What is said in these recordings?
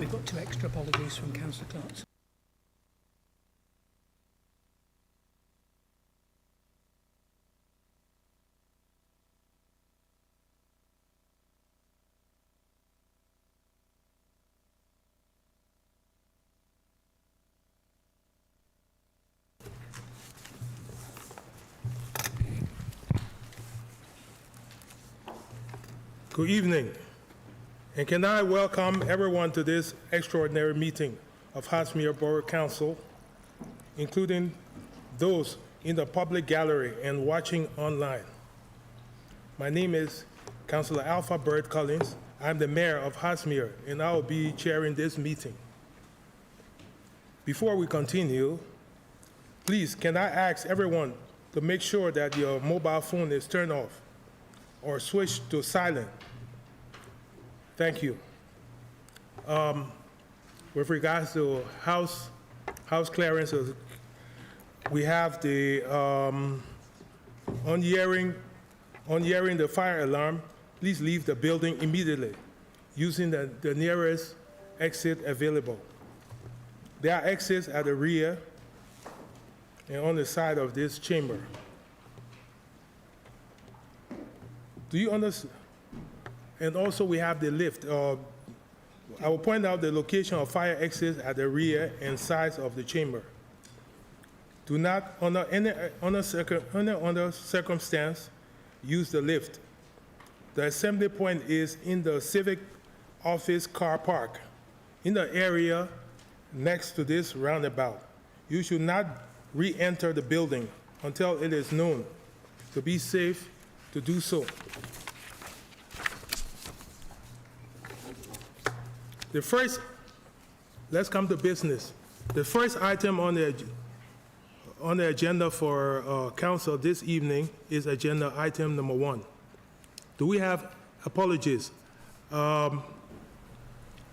We've got 2 extra apologies from Councillor Clarkson. Good evening, and can I welcome everyone to this extraordinary meeting of Hertsmere Borough Council, including those in the public gallery and watching online. My name is Councillor Alpha Bird Collins. I'm the mayor of Hertsmere, and I will be chairing this meeting. Before we continue, please, can I ask everyone to make sure that your mobile phone is turned off or switched to silent? Thank you. With regards to house clearances, we have the on hearing the fire alarm, please leave the building immediately using the nearest exit available. There are exits at the rear and on the side of this chamber. Do you understand? And also we have the lift. I will point out the location of fire exits at the rear and sides of the chamber. Do not, under any circumstance, use the lift. The assembly point is in the civic office car park, in the area next to this roundabout. You should not re-enter the building until it is known to be safe to do so. Let's come to business. The first item on the agenda for council this evening is agenda item number 1. Do we have apologies?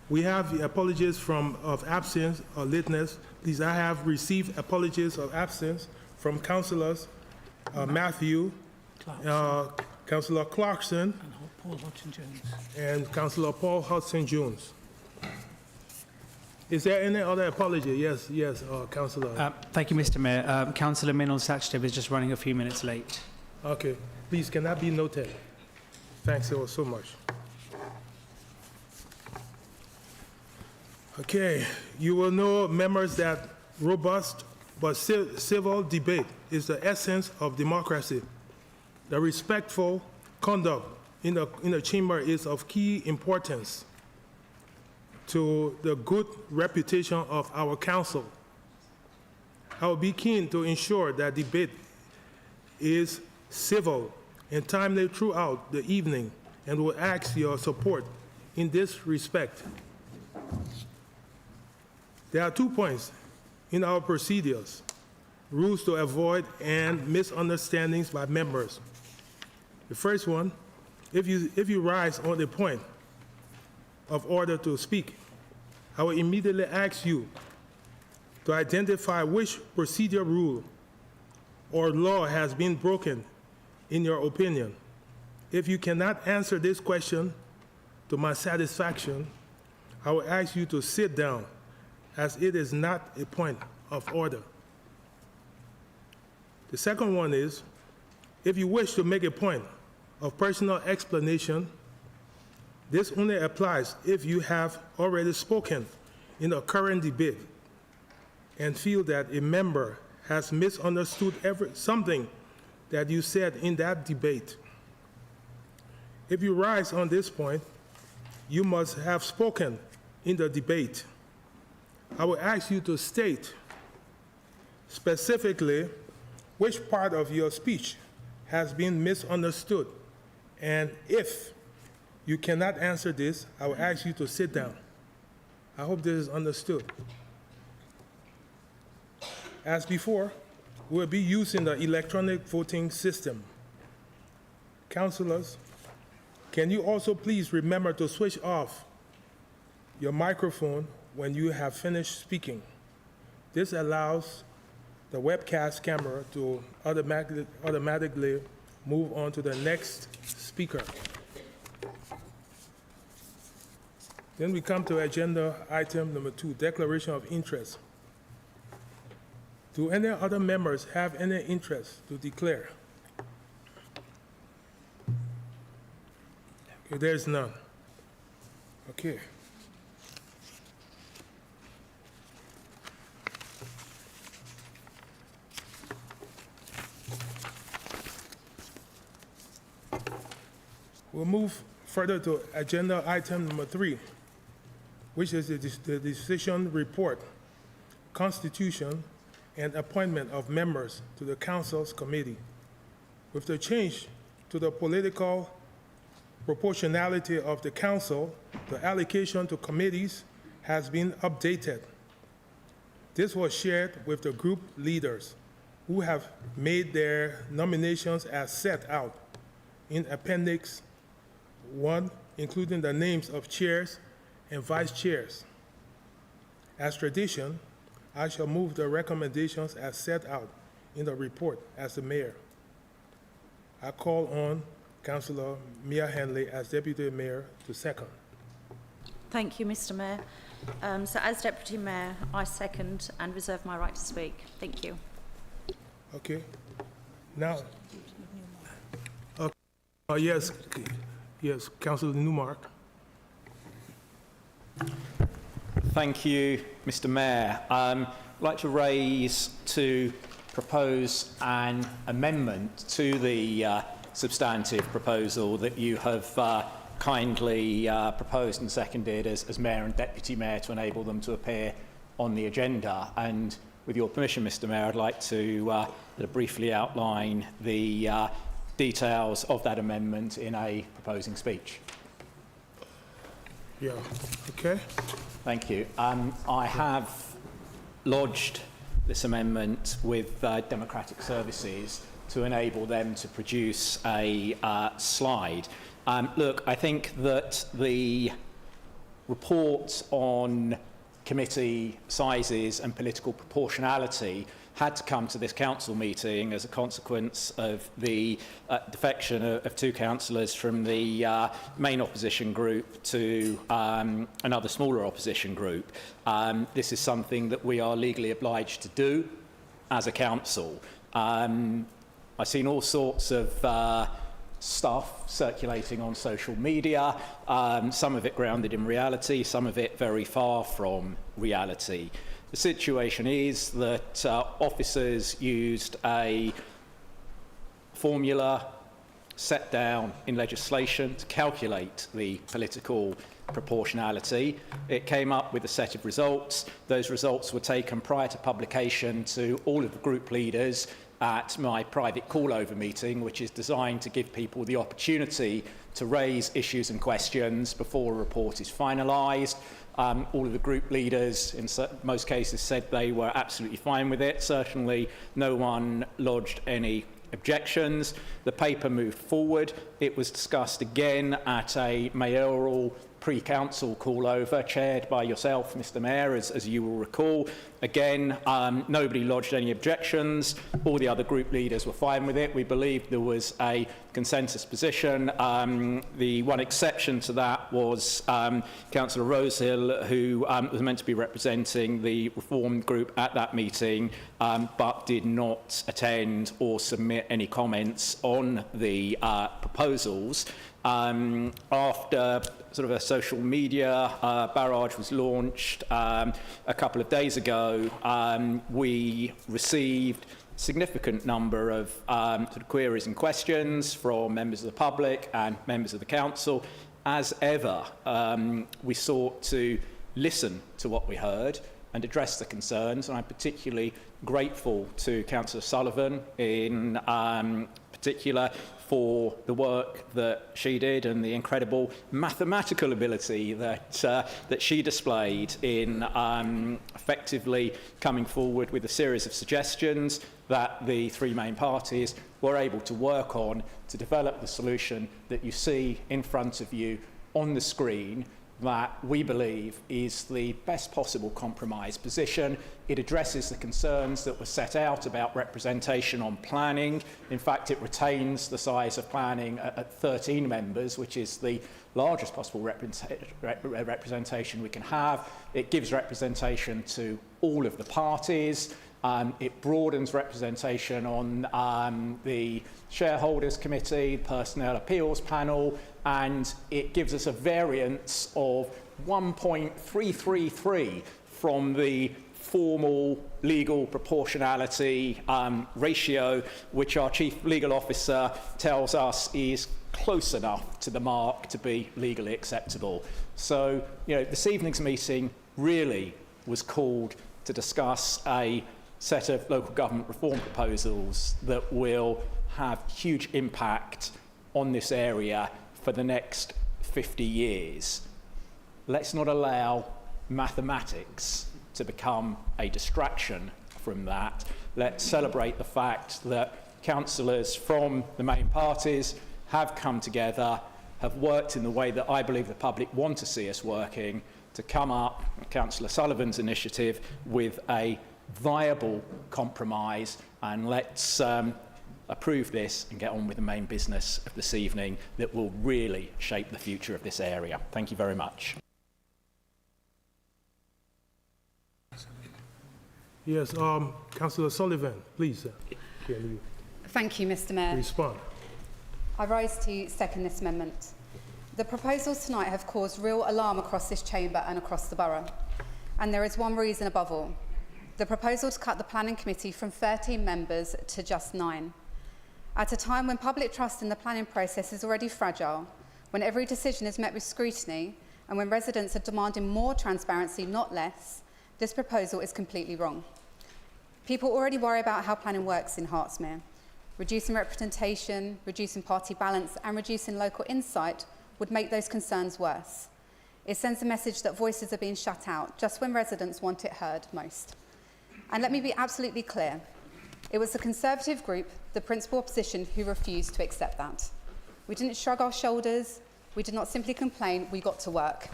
We have the apologies of absence or lateness. Please, I have received apologies of absence from councillors Matthew, Councillor Clarkson, and Councillor Paul Hodgson-Jones. Is there any other apology? Yes, Councillor. Thank you, Mr. Mayor. Councillor Minal Sachdev is just running a few minutes late. Okay. Please, can that be noted? Thanks so much. Okay. You will know, members, that robust but civil debate is the essence of democracy. The respectful conduct in the chamber is of key importance to the good reputation of our council. I will be keen to ensure that debate is civil and timely throughout the evening and will ask your support in this respect. There are 2 points in our procedures: rules to avoid and misunderstandings by members. The first one, if you rise on the point of order to speak, I will immediately ask you to identify which procedure rule or law has been broken in your opinion. If you cannot answer this question to my satisfaction, I will ask you to sit down, as it is not a point of order. The second one is, if you wish to make a point of personal explanation, this only applies if you have already spoken in a current debate and feel that a member has misunderstood something that you said in that debate. If you rise on this point, you must have spoken in the debate. I will ask you to state specifically which part of your speech has been misunderstood, and if you cannot answer this, I will ask you to sit down. I hope this is understood. As before, we'll be using the electronic voting system. Councillors, can you also please remember to switch off your microphone when you have finished speaking? This allows the webcast camera to automatically move on to the next speaker. Then we come to agenda item number 2, declaration of interest. Do any other members have any interest to declare? Okay, there's none. Okay. We'll move further to agenda item number 3, which is the decision report, constitution, and appointment of members to the council's committee. With the change to the political proportionality of the council, the allocation to committees has been updated. This was shared with the group leaders, who have made their nominations as set out in Appendix 1, including the names of chairs and vice chairs. As tradition, I shall move the recommendations as set out in the report as the mayor. I call on Councillor Mia Henley as Deputy Mayor to second. Thank you, Mr. Mayor. So as Deputy Mayor, I second and reserve my right to speak. Thank you. Okay. Now, yes, Councillor Newmark. Thank you, Mr. Mayor. I'd like to propose an amendment to the substantive proposal that you have kindly proposed and seconded as Mayor and Deputy Mayor to enable them to appear on the agenda. And with your permission, Mr. Mayor, I'd like to briefly outline the details of that amendment in a proposing speech. Yeah, okay. Thank you. I have lodged this amendment with Democratic Services to enable them to produce a slide. Look, I think that the report on committee sizes and political proportionality had to come to this council meeting as a consequence of the defection of 2 councillors from the main opposition group to another smaller opposition group. This is something that we are legally obliged to do as a council. I've seen all sorts of stuff circulating on social media, some of it grounded in reality, some of it very far from reality. The situation is that officers used a formula set down in legislation to calculate the political proportionality. It came up with a set of results. Those results were taken prior to publication to all of the group leaders at my private call-over meeting, which is designed to give people the opportunity to raise issues and questions before a report is finalised. All of the group leaders, in most cases, said they were absolutely fine with it. Certainly, no one lodged any objections. The paper moved forward. It was discussed again at a mayoral pre-council call-over, chaired by yourself, Mr. Mayor, as you will recall. Again, nobody lodged any objections. All the other group leaders were fine with it. We believe there was a consensus position. The one exception to that was Councillor Rosehill, who was meant to be representing the Reform group at that meeting, but did not attend or submit any comments on the proposals. After sort of a social media barrage was launched a couple of days ago, we received a significant number of sort of queries and questions from members of the public and members of the council. As ever, we sought to listen to what we heard and address the concerns, and I'm particularly grateful to Councillor Sullivan in particular for the work that she did and the incredible mathematical ability that she displayed in effectively coming forward with a series of suggestions that the 3 main parties were able to work on to develop the solution that you see in front of you on the screen. that we believe is the best possible compromise position. It addresses the concerns that were set out about representation on planning. In fact, it retains the size of planning at 13 members, which is the largest possible representation we can have. It gives representation to all of the parties. It broadens representation on the shareholders committee, personnel appeals panel, and it gives us a variance of 1.333 from the formal legal proportionality ratio, which our chief legal officer tells us is close enough to the mark to be legally acceptable. So, this evening's meeting really was called to discuss a set of local government reform proposals that will have huge impact on this area for the next 50 years. Let's not allow mathematics to become a distraction from that. Let's celebrate the fact that councillors from the main parties have come together, have worked in the way that I believe the public want to see us working, to come up, Councillor Sullivan's initiative, with a viable compromise, and let's approve this and get on with the main business of this evening that will really shape the future of this area. Thank you very much. Yes, Councillor Sullivan, please. Can you Thank you, Mr. Mayor. respond? I rise to second this amendment. The proposals tonight have caused real alarm across this chamber and across the borough. And there is one reason above all. The proposal to cut the planning committee from 13 members to just 9. At a time when public trust in the planning process is already fragile, when every decision is met with scrutiny, and when residents are demanding more transparency, not less, this proposal is completely wrong. People already worry about how planning works in Hertsmere. Reducing representation, reducing party balance, and reducing local insight would make those concerns worse. It sends a message that voices are being shut out just when residents want it heard most. And let me be absolutely clear. It was the Conservative group, the principal opposition, who refused to accept that. We didn't shrug our shoulders. We did not simply complain. We got to work.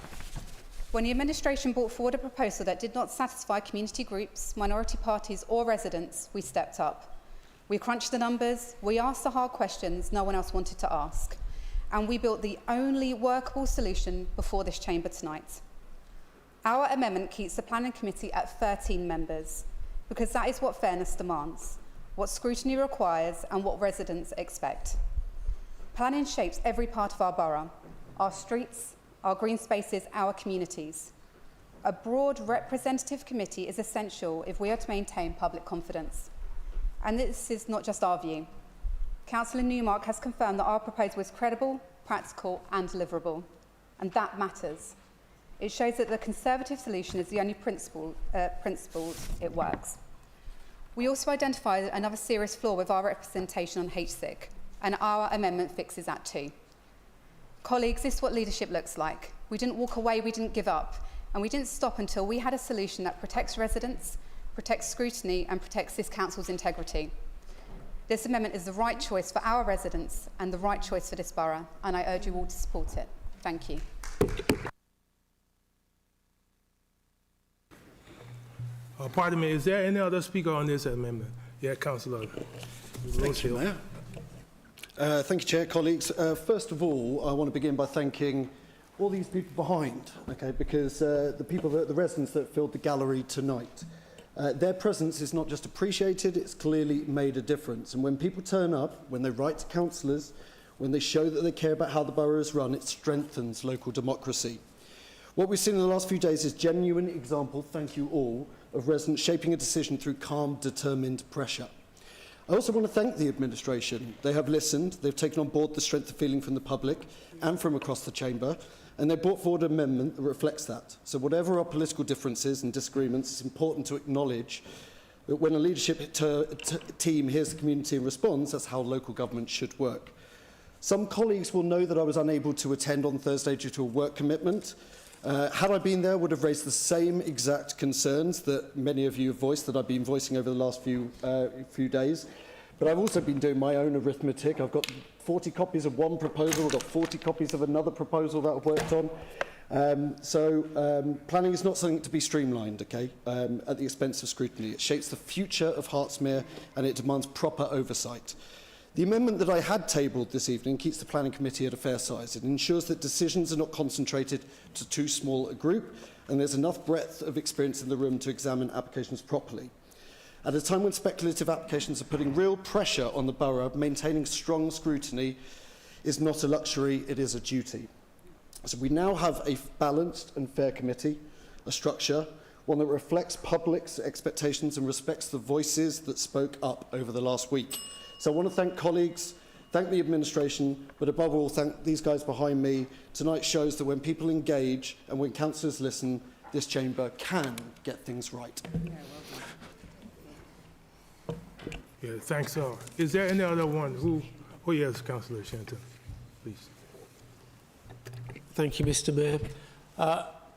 When the administration brought forward a proposal that did not satisfy community groups, minority parties, or residents, we stepped up. We crunched the numbers. We asked the hard questions no one else wanted to ask. And we built the only workable solution before this chamber tonight. Our amendment keeps the planning committee at 13 members, because that is what fairness demands, what scrutiny requires, and what residents expect. Planning shapes every part of our borough, our streets, our green spaces, our communities. A broad representative committee is essential if we are to maintain public confidence. And this is not just our view. Councillor Newmark has confirmed that our proposal is credible, practical, and deliverable. And that matters. It shows that the Conservative solution is the only principle it works. We also identified another serious flaw with our representation on HBC, and our amendment fixes that too. Colleagues, this is what leadership looks like. We didn't walk away, we didn't give up, and we didn't stop until we had a solution that protects residents, protects scrutiny, and protects this council's integrity. This amendment is the right choice for our residents and the right choice for this borough, and I urge you all to support it. Thank you. Pardon me, is there any other speaker on this amendment? Yeah, Councillor. Thank you, Mayor. Thank you, Chair, colleagues. First of all, I want to begin by thanking all these people behind, because the residents that filled the gallery tonight, their presence is not just appreciated, it's clearly made a difference. And when people turn up, when they write to councillors, when they show that they care about how the borough is run, it strengthens local democracy. What we've seen in the last few days is genuine example, thank you all, of residents shaping a decision through calm, determined pressure. I also want to thank the administration. They have listened, they've taken on board the strength of feeling from the public and from across the chamber, and they brought forward an amendment that reflects that. So whatever our political differences and disagreements, it's important to acknowledge that when a leadership team hears the community and responds, that's how local government should work. Some colleagues will know that I was unable to attend on Thursday due to a work commitment. Had I been there, I would have raised the same exact concerns that many of you have voiced, that I've been voicing over the last few days. But I've also been doing my own arithmetic. I've got 40 copies of one proposal, I've got 40 copies of another proposal that I've worked on. Planning is not something to be streamlined, okay, at the expense of scrutiny. It shapes the future of Hertsmere and it demands proper oversight. The amendment that I had tabled this evening keeps the Planning Committee at a fair size. It ensures that decisions are not concentrated to too small a group and there's enough breadth of experience in the room to examine applications properly. At a time when speculative applications are putting real pressure on the borough, maintaining strong scrutiny is not a luxury, it is a duty. So we now have a balanced and fair committee, a structure, one that reflects public's expectations and respects the voices that spoke up over the last week. So I want to thank colleagues, thank the administration, but above all, thank these guys behind me. Tonight shows that when people engage and when councillors listen, this chamber can get things right. Yeah, thanks. Is there any other one who? Oh yes, Councillor Shenton, please. Thank you, Mr. Mayor.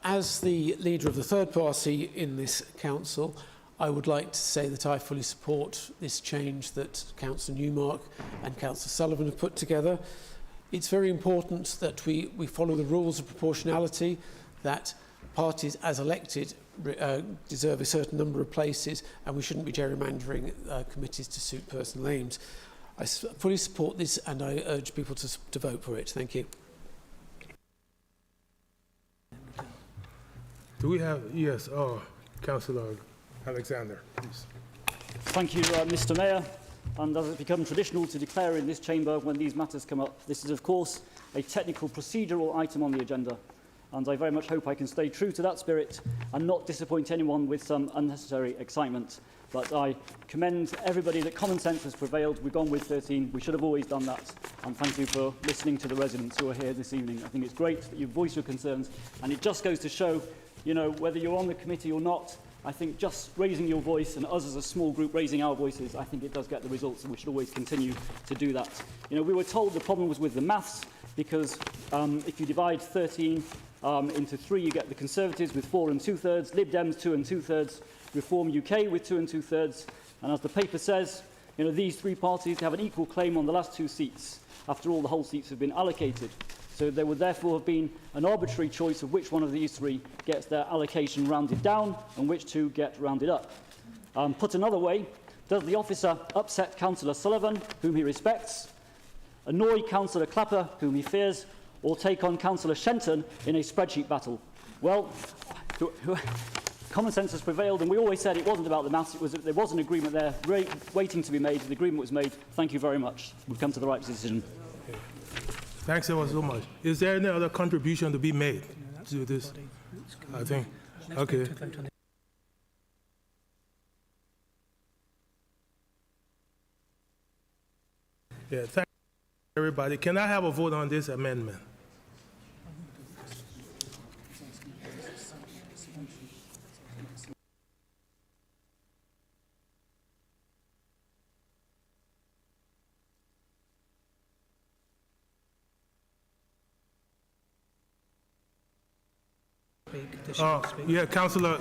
As the leader of the third party in this council, I would like to say that I fully support this change that Councillor Newmark and Councillor Sullivan have put together. It's very important that we follow the rules of proportionality, that parties as elected deserve a certain number of places, and we shouldn't be gerrymandering committees to suit personal aims. I fully support this and I urge people to vote for it. Thank you. Do we have, yes, Councillor Alexander, please. Thank you, Mr. Mayor. And as it's become traditional to declare in this chamber when these matters come up, this is, of course, a technical procedural item on the agenda. And I very much hope I can stay true to that spirit and not disappoint anyone with some unnecessary excitement. But I commend everybody that common sense has prevailed. We've gone with 13. We should have always done that. And thank you for listening to the residents who are here this evening. I think it's great that you voice your concerns. And it just goes to show, you know, whether you're on the committee or not, I think just raising your voice and us as a small group raising our voices, I think it does get the results, and we should always continue to do that. You know, we were told the problem was with the maths because if you divide 13 into 3, you get the Conservatives with 4 2/3, Lib Dems 2 2/3, Reform UK with 2 2/3, and as the paper says, you know, these 3 parties have an equal claim on the last 2 seats. After all, the whole seats have been allocated. So there would therefore have been an arbitrary choice of which one of these 3 gets their allocation rounded down and which 2 get rounded up. Put another way, does the officer upset Councillor Sullivan, whom he respects, annoy Councillor Clapper, whom he fears, or take on Councillor Shenton in a spreadsheet battle? Well, common sense has prevailed, and we always said it wasn't about the maths. There was an agreement there waiting to be made. The agreement was made. Thank you very much. We've come to the right decision. Thanks ever so much. Is there any other contribution to be made to this? I think. Okay. Yeah, thank you, everybody. Can I have a vote on this amendment? Yeah, Councillor.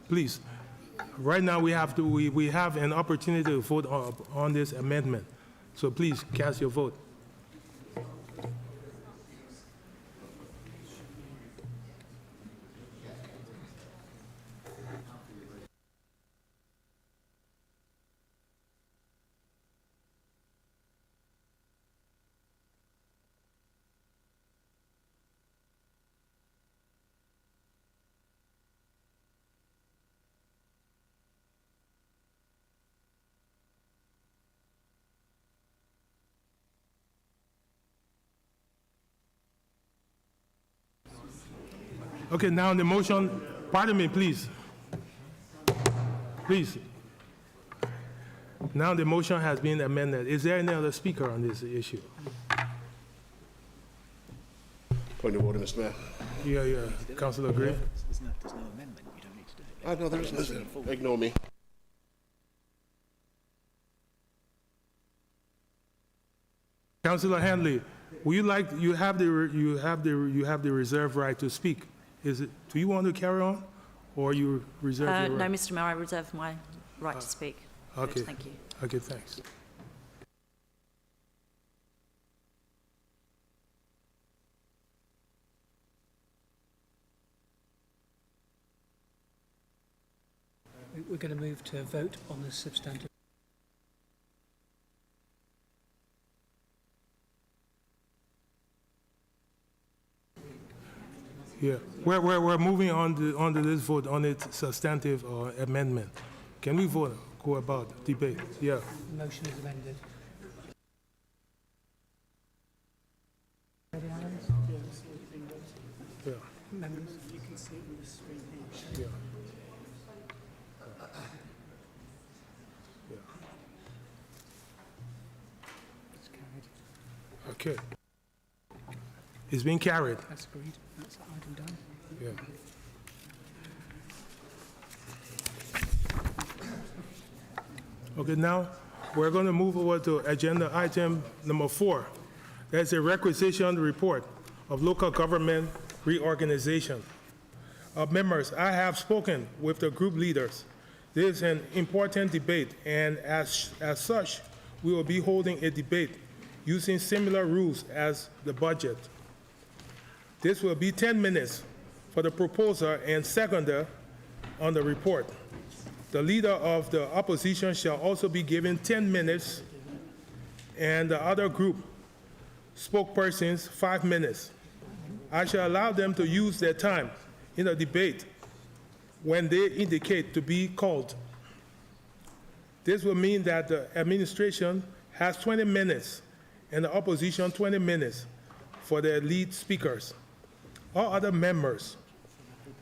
Please, right now we have an opportunity to vote on this amendment. So please cast your vote. Okay, now the motion, pardon me, please. Please. Now the motion has been amended. Is there any other speaker on this issue? Point of order, Mr. Mayor. Yeah, Councillor Gray. There's no amendment. You don't need to do it. No, there isn't. Ignore me. Councillor Handley, would you like, you have the reserve right to speak. Do you want to carry on, or you reserve your right? No, Mr. Mayor, I reserve my right to speak. Okay. Thank you. Okay, thanks. We're going to move to vote on the substantive. Yeah, we're moving on to this vote on its substantive amendment. Can we vote, go about debate? Yeah. The motion is amended. Ready, Alan? Yeah. Members? You can see it on the screen here. Yeah. It's carried. Okay. It's been carried. That's agreed. That's item done. Yeah. Okay, now we're going to move over to agenda item number 4. That's a requisition report of local government reorganization. Members, I have spoken with the group leaders. This is an important debate, and as such, we will be holding a debate using similar rules as the budget. This will be 10 minutes for the proposer and seconder on the report. The leader of the opposition shall also be given 10 minutes, and the other group spokespersons 5 minutes. I shall allow them to use their time in the debate when they indicate to be called. This will mean that the administration has 20 minutes and the opposition 20 minutes for their lead speakers. All other members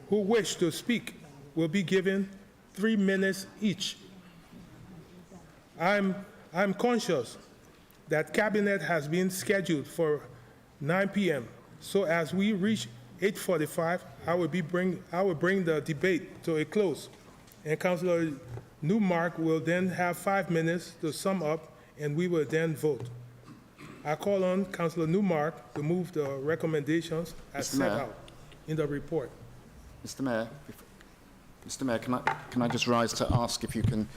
who wish to speak will be given 3 minutes each. I'm conscious that Cabinet has been scheduled for 9 p.m. So as we reach 8:45, I will bring the debate to a close, and Councillor Newmark will then have 5 minutes to sum up, and we will then vote. I call on Councillor Newmark to move the recommendations as set out in the report. Mr. Mayor, can I just rise to ask if you can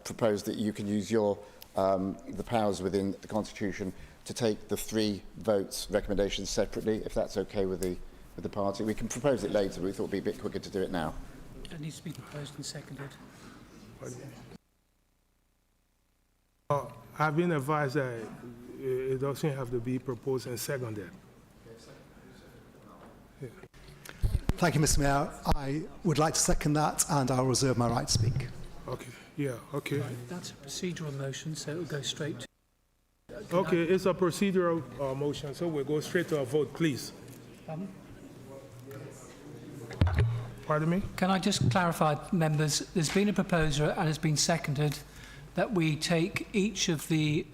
propose that you can use your the powers within the Constitution to take the 3 votes recommendations separately, if that's okay with the party. We can propose it later, but we thought it'd be a bit quicker to do it now. It needs to be proposed and seconded. I've been advised that it doesn't have to be proposed and seconded. Yeah. Thank you, Mr. Mayor. I would like to second that, and I'll reserve my right to speak. Okay. Yeah. Okay. Right, that's a procedural motion, so it will go straight to... Okay, it's a procedural motion, so we'll go straight to a vote, please. Pardon? Pardon me? Can I just clarify, members, there's been a proposal and it's been seconded that we take each of the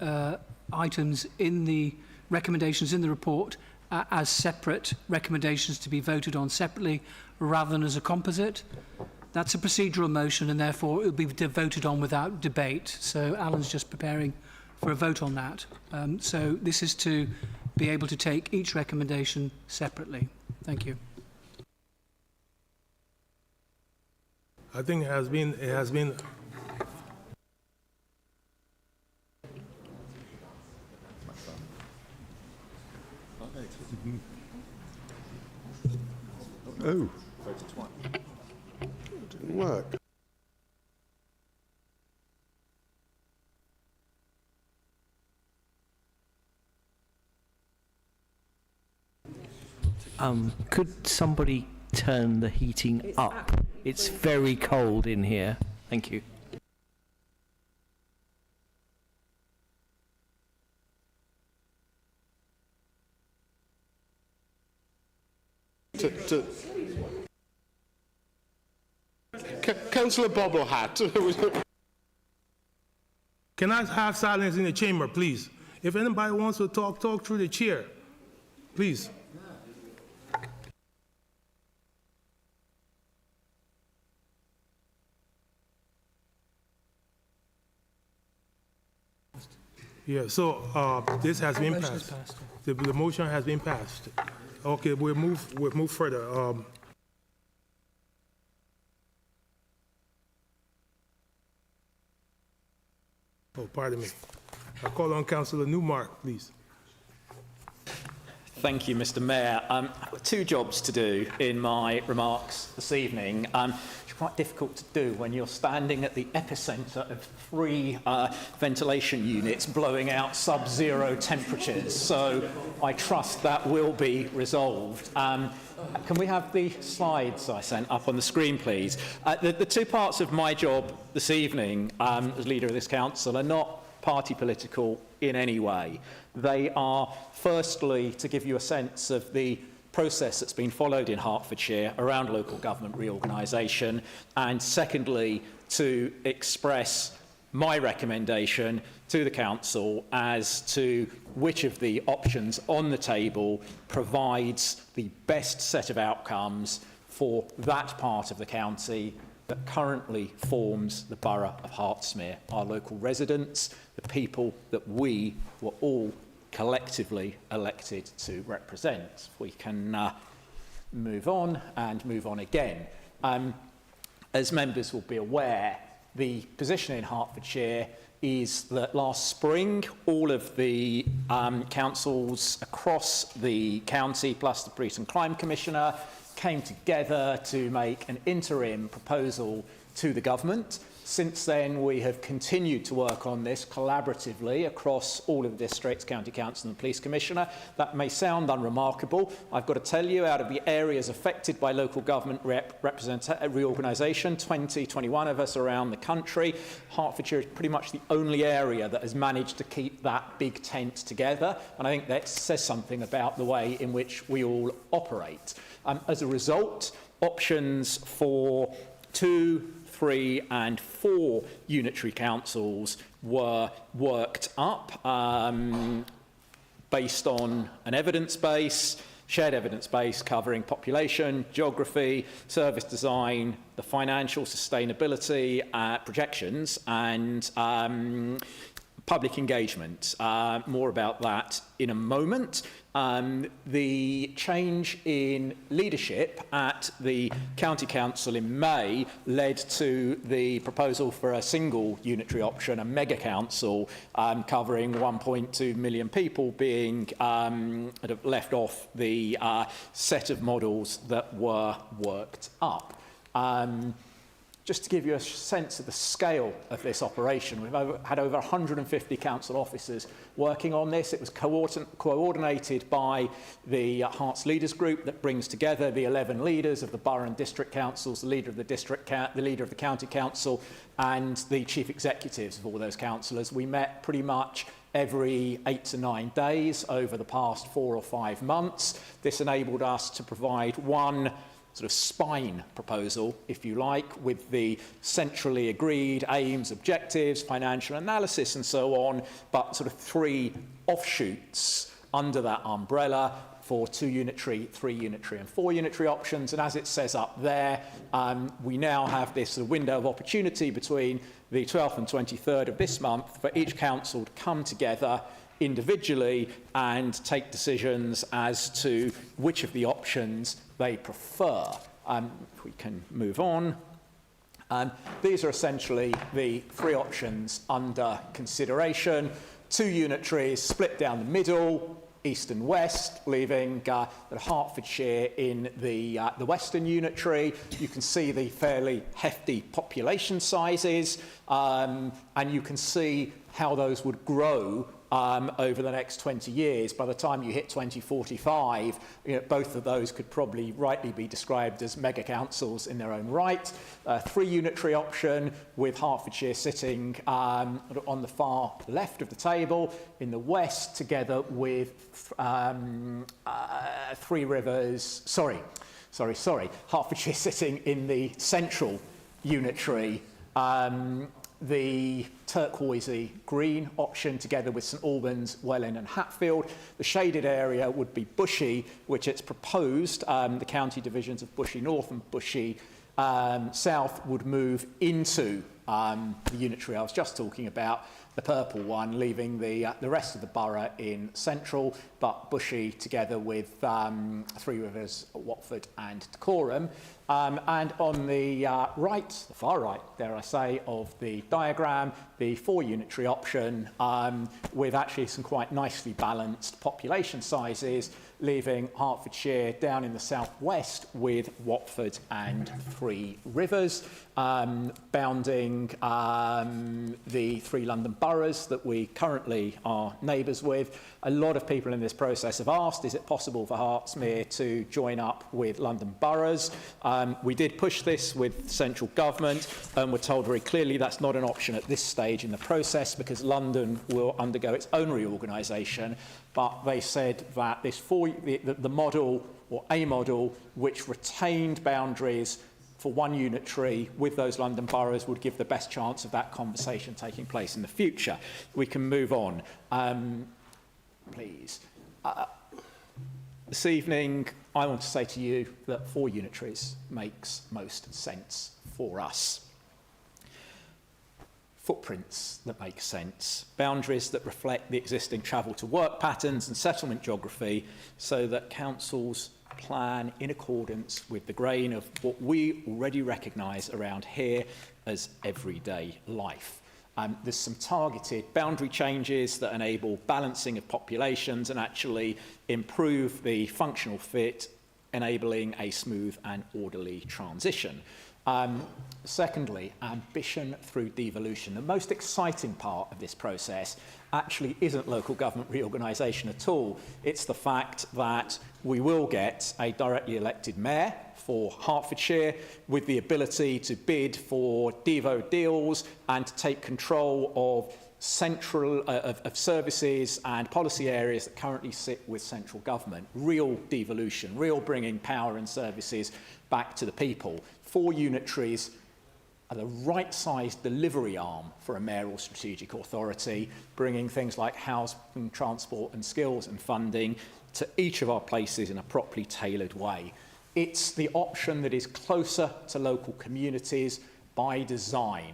items in the recommendations in the report as separate recommendations to be voted on separately rather than as a composite. That's a procedural motion and therefore it will be voted on without debate. So Alan's just preparing for a vote on that. So this is to be able to take each recommendation separately. Thank you. I think it has been. Oh. Didn't work. Could somebody turn the heating up? It's very cold in here. Thank you. Councillor Bobblehat. Can I have silence in the chamber, please? If anybody wants to talk through the chair, please. Yeah, so this has been passed. The motion has been passed. Okay, we'll move further. Oh, pardon me. I call on Councillor Newmark, please. Thank you, Mr. Mayor. I've got two jobs to do in my remarks this evening. It's quite difficult to do when you're standing at the epicentre of 3 ventilation units blowing out sub-zero temperatures. So I trust that will be resolved. Can we have the slides I sent up on the screen, please? The two parts of my job this evening as leader of this council are not party political in any way. They are, firstly, to give you a sense of the process that's been followed in Hertfordshire around local government reorganisation, and secondly, to express my recommendation to the council as to which of the options on the table provides the best set of outcomes for that part of the county that currently forms the borough of Hertsmere, our local residents, the people that we were all collectively elected to represent. We can move on and move on again. As members will be aware, the position in Hertfordshire is that last spring, all of the councils across the county, plus the Police and Crime Commissioner, came together to make an interim proposal to the government. Since then, we have continued to work on this collaboratively across all of the districts, County Council and Police Commissioner. That may sound unremarkable. I've got to tell you, out of the areas affected by local government reorganisation, 21 of us around the country, Hertfordshire is pretty much the only area that has managed to keep that big tent together. And I think that says something about the way in which we all operate. As a result, options for 2, 3 and 4 unitary councils were worked up based on an evidence base, shared evidence base covering population, geography, service design, the financial sustainability projections and public engagement. More about that in a moment. The change in leadership at the County Council in May led to the proposal for a single unitary option, a mega council covering 1.2 million people being left off the set of models that were worked up. Just to give you a sense of the scale of this operation, we've had over 150 council officers working on this. It was coordinated by the Herts Leaders Group that brings together the 11 leaders of the borough and district councils, the leader of the leader of the county council, and the chief executives of all those councillors. We met pretty much every 8 to 9 days over the past 4 or 5 months. This enabled us to provide one sort of spine proposal, if you like, with the centrally agreed aims, objectives, financial analysis and so on, but sort of 3 offshoots under that umbrella for 2 unitary, 3 unitary and 4 unitary options. And as it says up there, we now have this window of opportunity between the 12th and 23rd of this month for each council to come together individually and take decisions as to which of the options they prefer. If we can move on. These are essentially the 3 options under consideration. 2 unitaries split down the middle, east and west, leaving Hertfordshire in the western unitary. You can see the fairly hefty population sizes, and you can see how those would grow over the next 20 years. By the time you hit 2045, both of those could probably rightly be described as mega councils in their own right. 3 unitary option with Hertfordshire sitting on the far left of the table, in the west, together with Hertfordshire sitting in the central unitary. The turquoisey green option together with St Albans, Welwyn and Hatfield. The shaded area would be Bushey, which it's proposed the county divisions of Bushey North and Bushey South would move into the unitary I was just talking about. the purple one, leaving the rest of the borough in central, but Bushy together with Three Rivers, Watford and Dacorum. And on the right, the far right, dare I say, of the diagram, the 4 unitary option with actually some quite nicely balanced population sizes, leaving Hertfordshire down in the southwest with Watford and Three Rivers, bounding the 3 London boroughs that we currently are neighbours with. A lot of people in this process have asked, is it possible for Hertsmere to join up with London boroughs? We did push this with central government and were told very clearly that's not an option at this stage in the process because London will undergo its own reorganisation. But they said that this the model, or a model, which retained boundaries for 1 unitary with those London boroughs would give the best chance of that conversation taking place in the future. We can move on, please. This evening, I want to say to you that 4 unitaries makes most sense for us. Footprints that make sense, boundaries that reflect the existing travel to work patterns and settlement geography so that councils plan in accordance with the grain of what we already recognise around here as everyday life. There's some targeted boundary changes that enable balancing of populations and actually improve the functional fit, enabling a smooth and orderly transition. Secondly, ambition through devolution. The most exciting part of this process actually isn't local government reorganisation at all. It's the fact that we will get a directly elected mayor for Hertfordshire with the ability to bid for Devo deals and to take control of of services and policy areas that currently sit with central government. Real devolution, real bringing power and services back to the people. 4 unitaries are the right-sized delivery arm for a mayoral strategic authority, bringing things like housing, transport and skills and funding to each of our places in a properly tailored way. It's the option that is closer to local communities by design.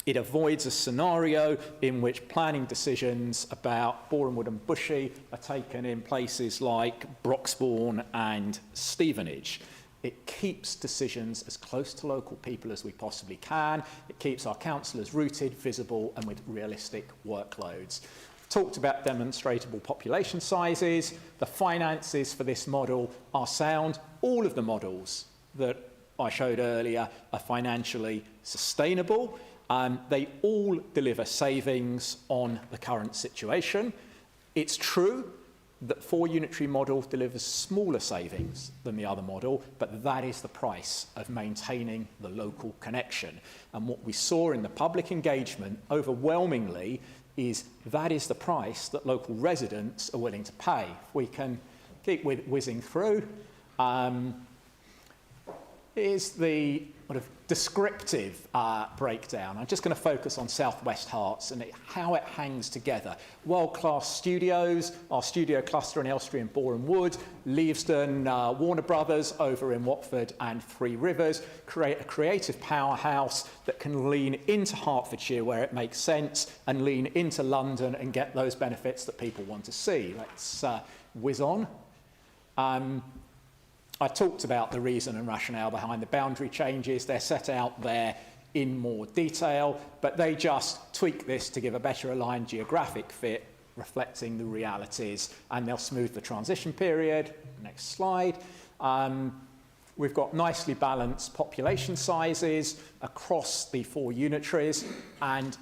It avoids a scenario in which planning decisions about Borehamwood and Bushy are taken in places like Broxbourne and Stevenage. It keeps decisions as close to local people as we possibly can. It keeps our councillors rooted, visible and with realistic workloads. We've talked about demonstrable population sizes. The finances for this model are sound. All of the models that I showed earlier are financially sustainable. They all deliver savings on the current situation. It's true that 4 unitary model delivers smaller savings than the other model, but that is the price of maintaining the local connection. And what we saw in the public engagement overwhelmingly is that is the price that local residents are willing to pay. If we can keep whizzing through, here's the sort of descriptive breakdown. I'm just going to focus on South West Herts and how it hangs together. World-class studios, our studio cluster in Elstree and Boreham Wood, Leavesden, Warner Brothers over in Watford and Three Rivers, create a creative powerhouse that can lean into Hertfordshire where it makes sense and lean into London and get those benefits that people want to see. Let's whiz on. I talked about the reason and rationale behind the boundary changes. They're set out there in more detail, but they just tweak this to give a better aligned geographic fit, reflecting the realities, and they'll smooth the transition period. Next slide. We've got nicely balanced population sizes across the 4 unitaries, and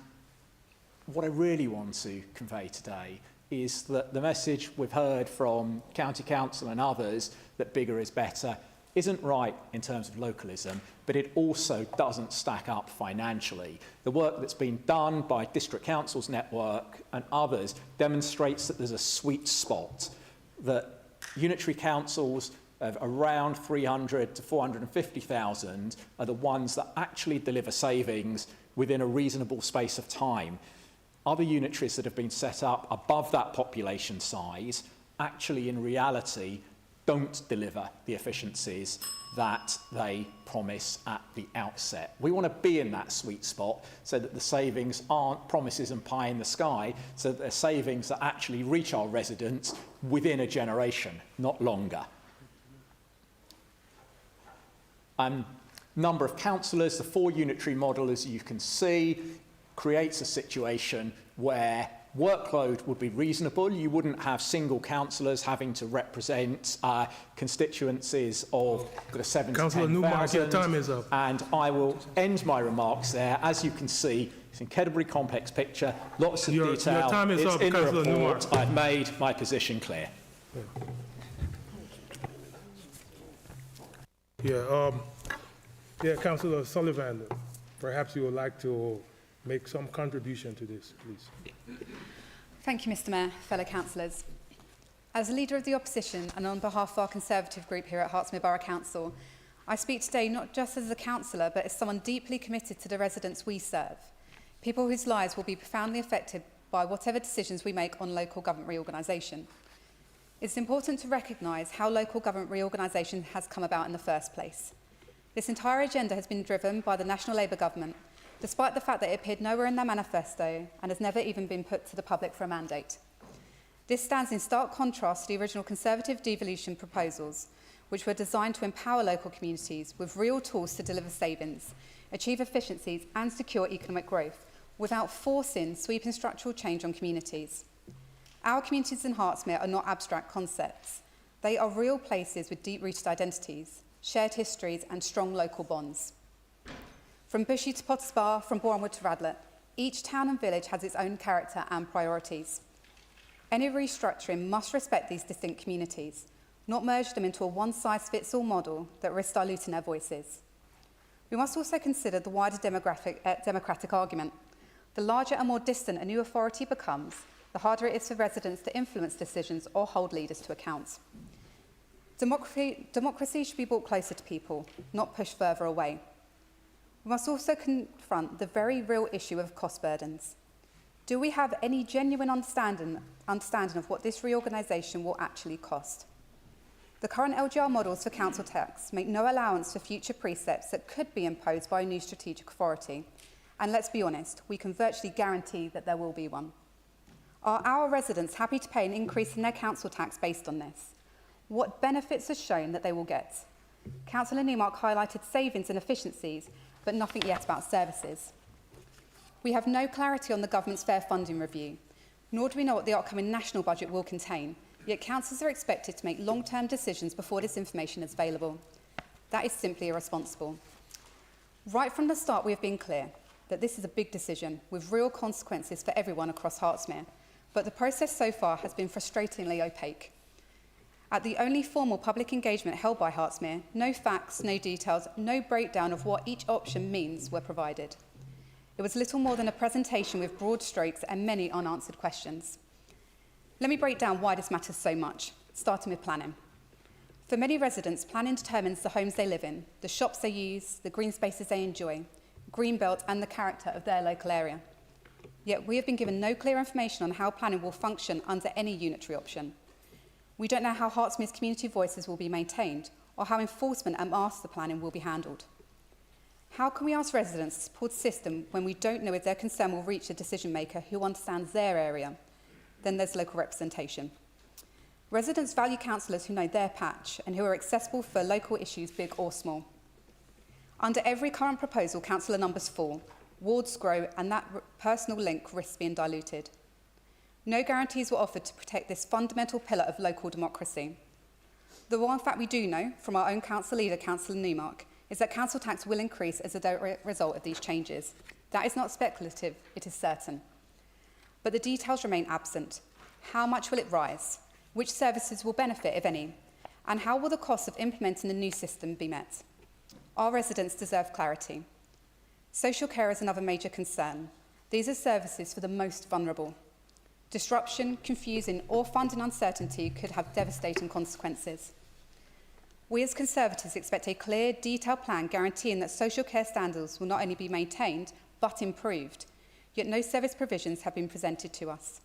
what I really want to convey today is that the message we've heard from County Council and others that bigger is better isn't right in terms of localism, but it also doesn't stack up financially. The work that's been done by District Councils Network and others demonstrates that there's a sweet spot, that unitary councils of around 300 to 450,000 are the ones that actually deliver savings within a reasonable space of time. Other unitaries that have been set up above that population size actually in reality don't deliver the efficiencies that they promise at the outset. We want to be in that sweet spot so that the savings aren't promises and pie in the sky, so that they're savings that actually reach our residents within a generation, not longer. Number of councillors, the 4 unitary model, as you can see, creates a situation where workload would be reasonable. You wouldn't have single councillors having to represent constituencies of 7 to 10,000. Newmark, your time is up. And I will end my remarks there. As you can see, it's an incredibly complex picture, lots of detail. Your time is it's up, in the Councillor report. Newmark. I've made my position clear. Councillor Sullivan, perhaps you would like to make some contribution to this, please. Thank you, Mr Mayor, fellow councillors. As Leader of the Opposition and on behalf of our Conservative group here at Hertsmere Borough Council, I speak today not just as a councillor, but as someone deeply committed to the residents we serve, people whose lives will be profoundly affected by whatever decisions we make on local government reorganisation. It's important to recognise how local government reorganisation has come about in the first place. This entire agenda has been driven by the National Labour government, despite the fact that it appeared nowhere in their manifesto and has never even been put to the public for a mandate. This stands in stark contrast to the original Conservative devolution proposals, which were designed to empower local communities with real tools to deliver savings, achieve efficiencies and secure economic growth without forcing sweeping structural change on communities. Our communities in Hertsmere are not abstract concepts. They are real places with deep-rooted identities, shared histories and strong local bonds. From Bushy to Potters Bar, from Bournemouth to Radlett, each town and village has its own character and priorities. Any restructuring must respect these distinct communities, not merge them into a one-size-fits-all model that risks diluting their voices. We must also consider the wider democratic argument. The larger and more distant a new authority becomes, the harder it is for residents to influence decisions or hold leaders to account. Democracy should be brought closer to people, not pushed further away. We must also confront the very real issue of cost burdens. Do we have any genuine understanding of what this reorganisation will actually cost? The current LGR models for council tax make no allowance for future precepts that could be imposed by a new strategic authority. And let's be honest, we can virtually guarantee that there will be one. Are our residents happy to pay an increase in their council tax based on this? What benefits are shown that they will get? Councillor Newmark highlighted savings and efficiencies, but nothing yet about services. We have no clarity on the government's fair funding review, nor do we know what the upcoming national budget will contain, yet councillors are expected to make long-term decisions before this information is available. That is simply irresponsible. Right from the start, we have been clear that this is a big decision with real consequences for everyone across Hertsmere, but the process so far has been frustratingly opaque. At the only formal public engagement held by Hertsmere, no facts, no details, no breakdown of what each option means were provided. It was little more than a presentation with broad strokes and many unanswered questions. Let me break down why this matters so much, starting with planning. For many residents, planning determines the homes they live in, the shops they use, the green spaces they enjoy, greenbelt and the character of their local area. Yet we have been given no clear information on how planning will function under any unitary option. We don't know how Hertsmere's community voices will be maintained or how enforcement and master planning will be handled. How can we ask residents to support a system when we don't know if their concern will reach a decision maker who understands their area? Then there's local representation. Residents value councillors who know their patch and who are accessible for local issues, big or small. Under every current proposal, councillor numbers fall, wards grow, and that personal link risks being diluted. No guarantees were offered to protect this fundamental pillar of local democracy. The one fact we do know from our own council leader, Councillor Newmark, is that council tax will increase as a direct result of these changes. That is not speculative, it is certain. But the details remain absent. How much will it rise? Which services will benefit, if any? And how will the cost of implementing the new system be met? Our residents deserve clarity. Social care is another major concern. These are services for the most vulnerable. Disruption, confusion, or funding uncertainty could have devastating consequences. We as Conservatives expect a clear, detailed plan guaranteeing that social care standards will not only be maintained, but improved, yet no service provisions have been presented to us.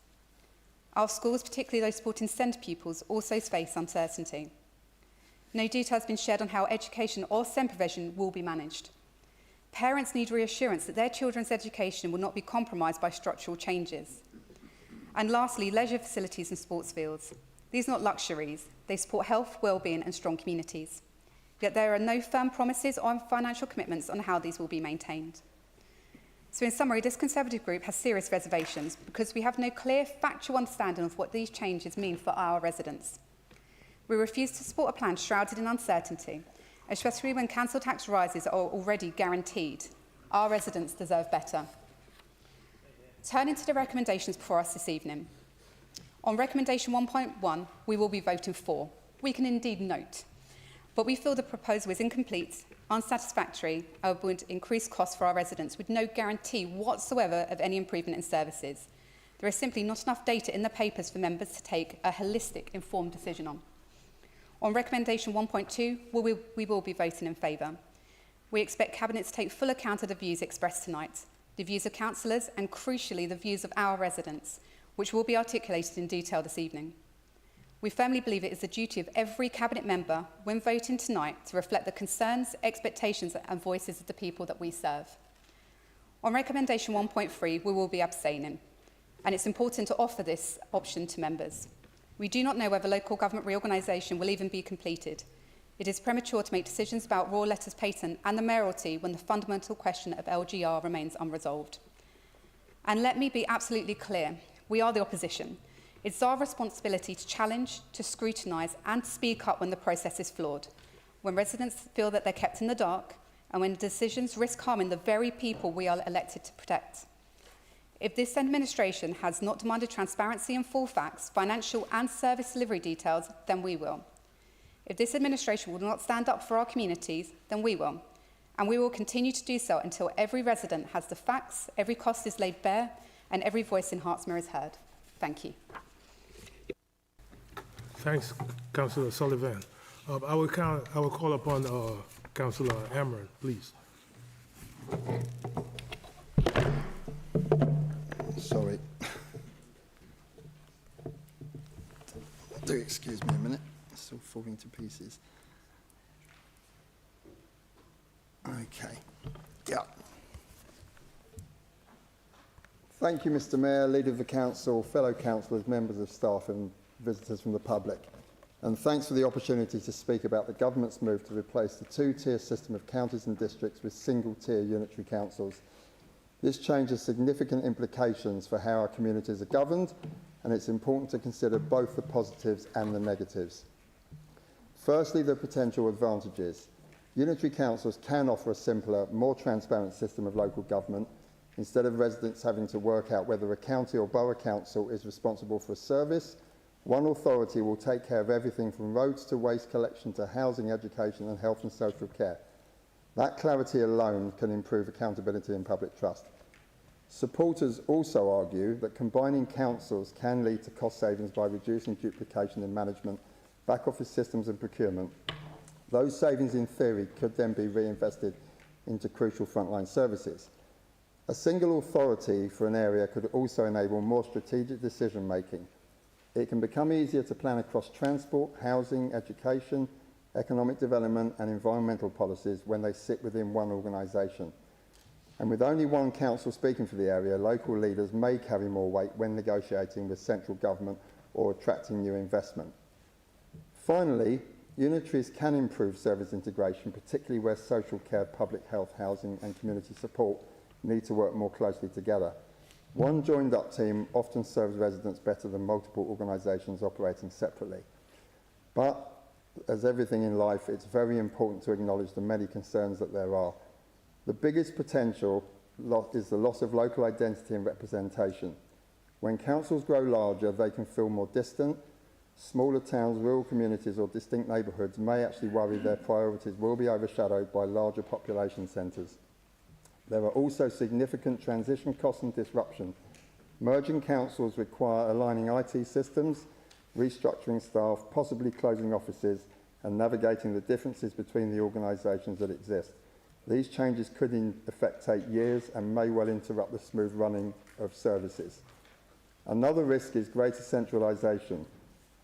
Our schools, particularly those supporting SEND pupils, also face uncertainty. No detail has been shared on how education or SEND provision will be managed. Parents need reassurance that their children's education will not be compromised by structural changes. And lastly, leisure facilities and sports fields. These are not luxuries. They support health, well-being and strong communities. Yet there are no firm promises or financial commitments on how these will be maintained. So in summary, this Conservative group has serious reservations because we have no clear factual understanding of what these changes mean for our residents. We refuse to support a plan shrouded in uncertainty, especially when council tax rises are already guaranteed. Our residents deserve better. Turning to the recommendations before us this evening. On recommendation 1.1, we will be voting for. We can indeed note, but we feel the proposal is incomplete, unsatisfactory, and would increase costs for our residents with no guarantee whatsoever of any improvement in services. There is simply not enough data in the papers for members to take a holistic, informed decision on. On recommendation 1.2, we will be voting in favour. We expect Cabinet to take full account of the views expressed tonight, the views of councillors and, crucially, the views of our residents, which will be articulated in detail this evening. We firmly believe it is the duty of every Cabinet member, when voting tonight, to reflect the concerns, expectations and voices of the people that we serve. On recommendation 1.3, we will be abstaining, and it's important to offer this option to members. We do not know whether local government reorganisation will even be completed. It is premature to make decisions about Royal Letters Patent and the mayoralty when the fundamental question of LGR remains unresolved. And let me be absolutely clear, we are the opposition. It's our responsibility to challenge, to scrutinise and to speak up when the process is flawed, when residents feel that they're kept in the dark and when decisions risk harming the very people we are elected to protect. If this administration has not demanded transparency and full facts, financial and service delivery details, then we will. If this administration will not stand up for our communities, then we will. And we will continue to do so until every resident has the facts, every cost is laid bare, and every voice in Hertsmere is heard. Thank you. Thanks, Councillor Sullivan. I will call upon Councillor Amron, please. Sorry. Do excuse me a minute. It's still falling to pieces. Okay. Yeah. Thank you, Mr. Mayor, Leader of the Council, fellow councillors, members of staff and visitors from the public. And thanks for the opportunity to speak about the government's move to replace the two-tier system of counties and districts with single-tier unitary councils. This change has significant implications for how our communities are governed, and it's important to consider both the positives and the negatives. Firstly, the potential advantages. Unitary councils can offer a simpler, more transparent system of local government, instead of residents having to work out whether a county or borough council is responsible for a service. One authority will take care of everything from roads to waste collection to housing, education and health and social care. That clarity alone can improve accountability and public trust. Supporters also argue that combining councils can lead to cost savings by reducing duplication in management, back office systems and procurement. Those savings in theory could then be reinvested into crucial frontline services. A single authority for an area could also enable more strategic decision making. It can become easier to plan across transport, housing, education, economic development and environmental policies when they sit within one organisation. And with only one council speaking for the area, local leaders may carry more weight when negotiating with central government or attracting new investment. Finally, unitaries can improve service integration, particularly where social care, public health, housing and community support need to work more closely together. One joined-up team often serves residents better than multiple organisations operating separately. But, as everything in life, it's very important to acknowledge the many concerns that there are. The biggest potential is the loss of local identity and representation. When councils grow larger, they can feel more distant. Smaller towns, rural communities or distinct neighbourhoods may actually worry their priorities will be overshadowed by larger population centres. There are also significant transition costs and disruption. Merging councils require aligning IT systems, restructuring staff, possibly closing offices, and navigating the differences between the organisations that exist. These changes could in effect take years and may well interrupt the smooth running of services. Another risk is greater centralisation.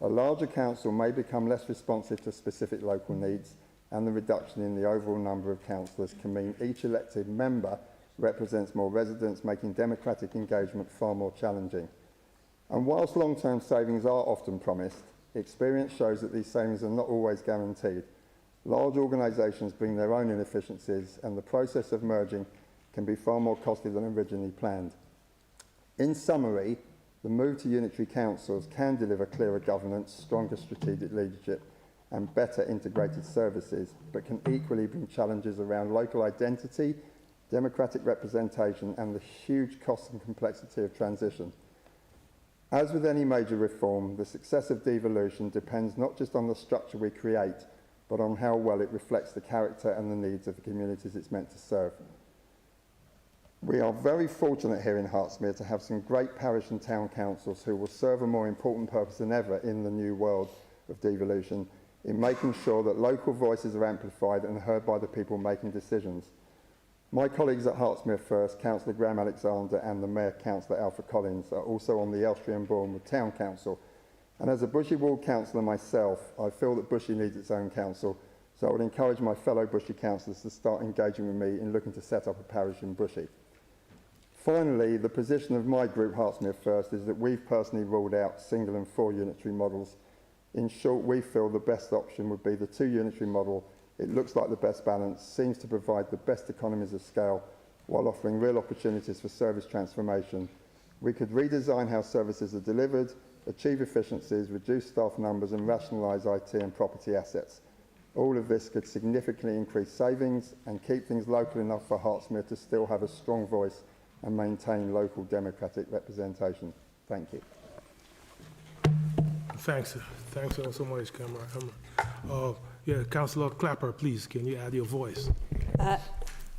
A larger council may become less responsive to specific local needs, and the reduction in the overall number of councillors can mean each elected member represents more residents, making democratic engagement far more challenging. And whilst long-term savings are often promised, experience shows that these savings are not always guaranteed. Large organisations bring their own inefficiencies, and the process of merging can be far more costly than originally planned. In summary, the move to unitary councils can deliver clearer governance, stronger strategic leadership, and better integrated services, but can equally bring challenges around local identity, democratic representation, and the huge cost and complexity of transition. As with any major reform, the success of devolution depends not just on the structure we create, but on how well it reflects the character and the needs of the communities it's meant to serve. We are very fortunate here in Hertsmere to have some great parish and town councils who will serve a more important purpose than ever in the new world of devolution, in making sure that local voices are amplified and heard by the people making decisions. My colleagues at Hertsmere First, Councillor Graham Alexander and the Mayor, Councillor Alfred Collins, are also on the Elstree and Bournemouth Town Council. And as a Bushy Ward councillor myself, I feel that Bushy needs its own council, so I would encourage my fellow Bushy councillors to start engaging with me in looking to set up a parish in Bushy. Finally, the position of my group, Hertsmere First, is that we've personally ruled out single and 4 unitary models. In short, we feel the best option would be the 2 unitary model. It looks like the best balance, seems to provide the best economies of scale while offering real opportunities for service transformation. We could redesign how services are delivered, achieve efficiencies, reduce staff numbers and rationalise IT and property assets. All of this could significantly increase savings and keep things local enough for Hertsmere to still have a strong voice and maintain local democratic representation. Thank you. Thanks so much, Cameron. Yeah, Councillor Clapper, please, can you add your voice?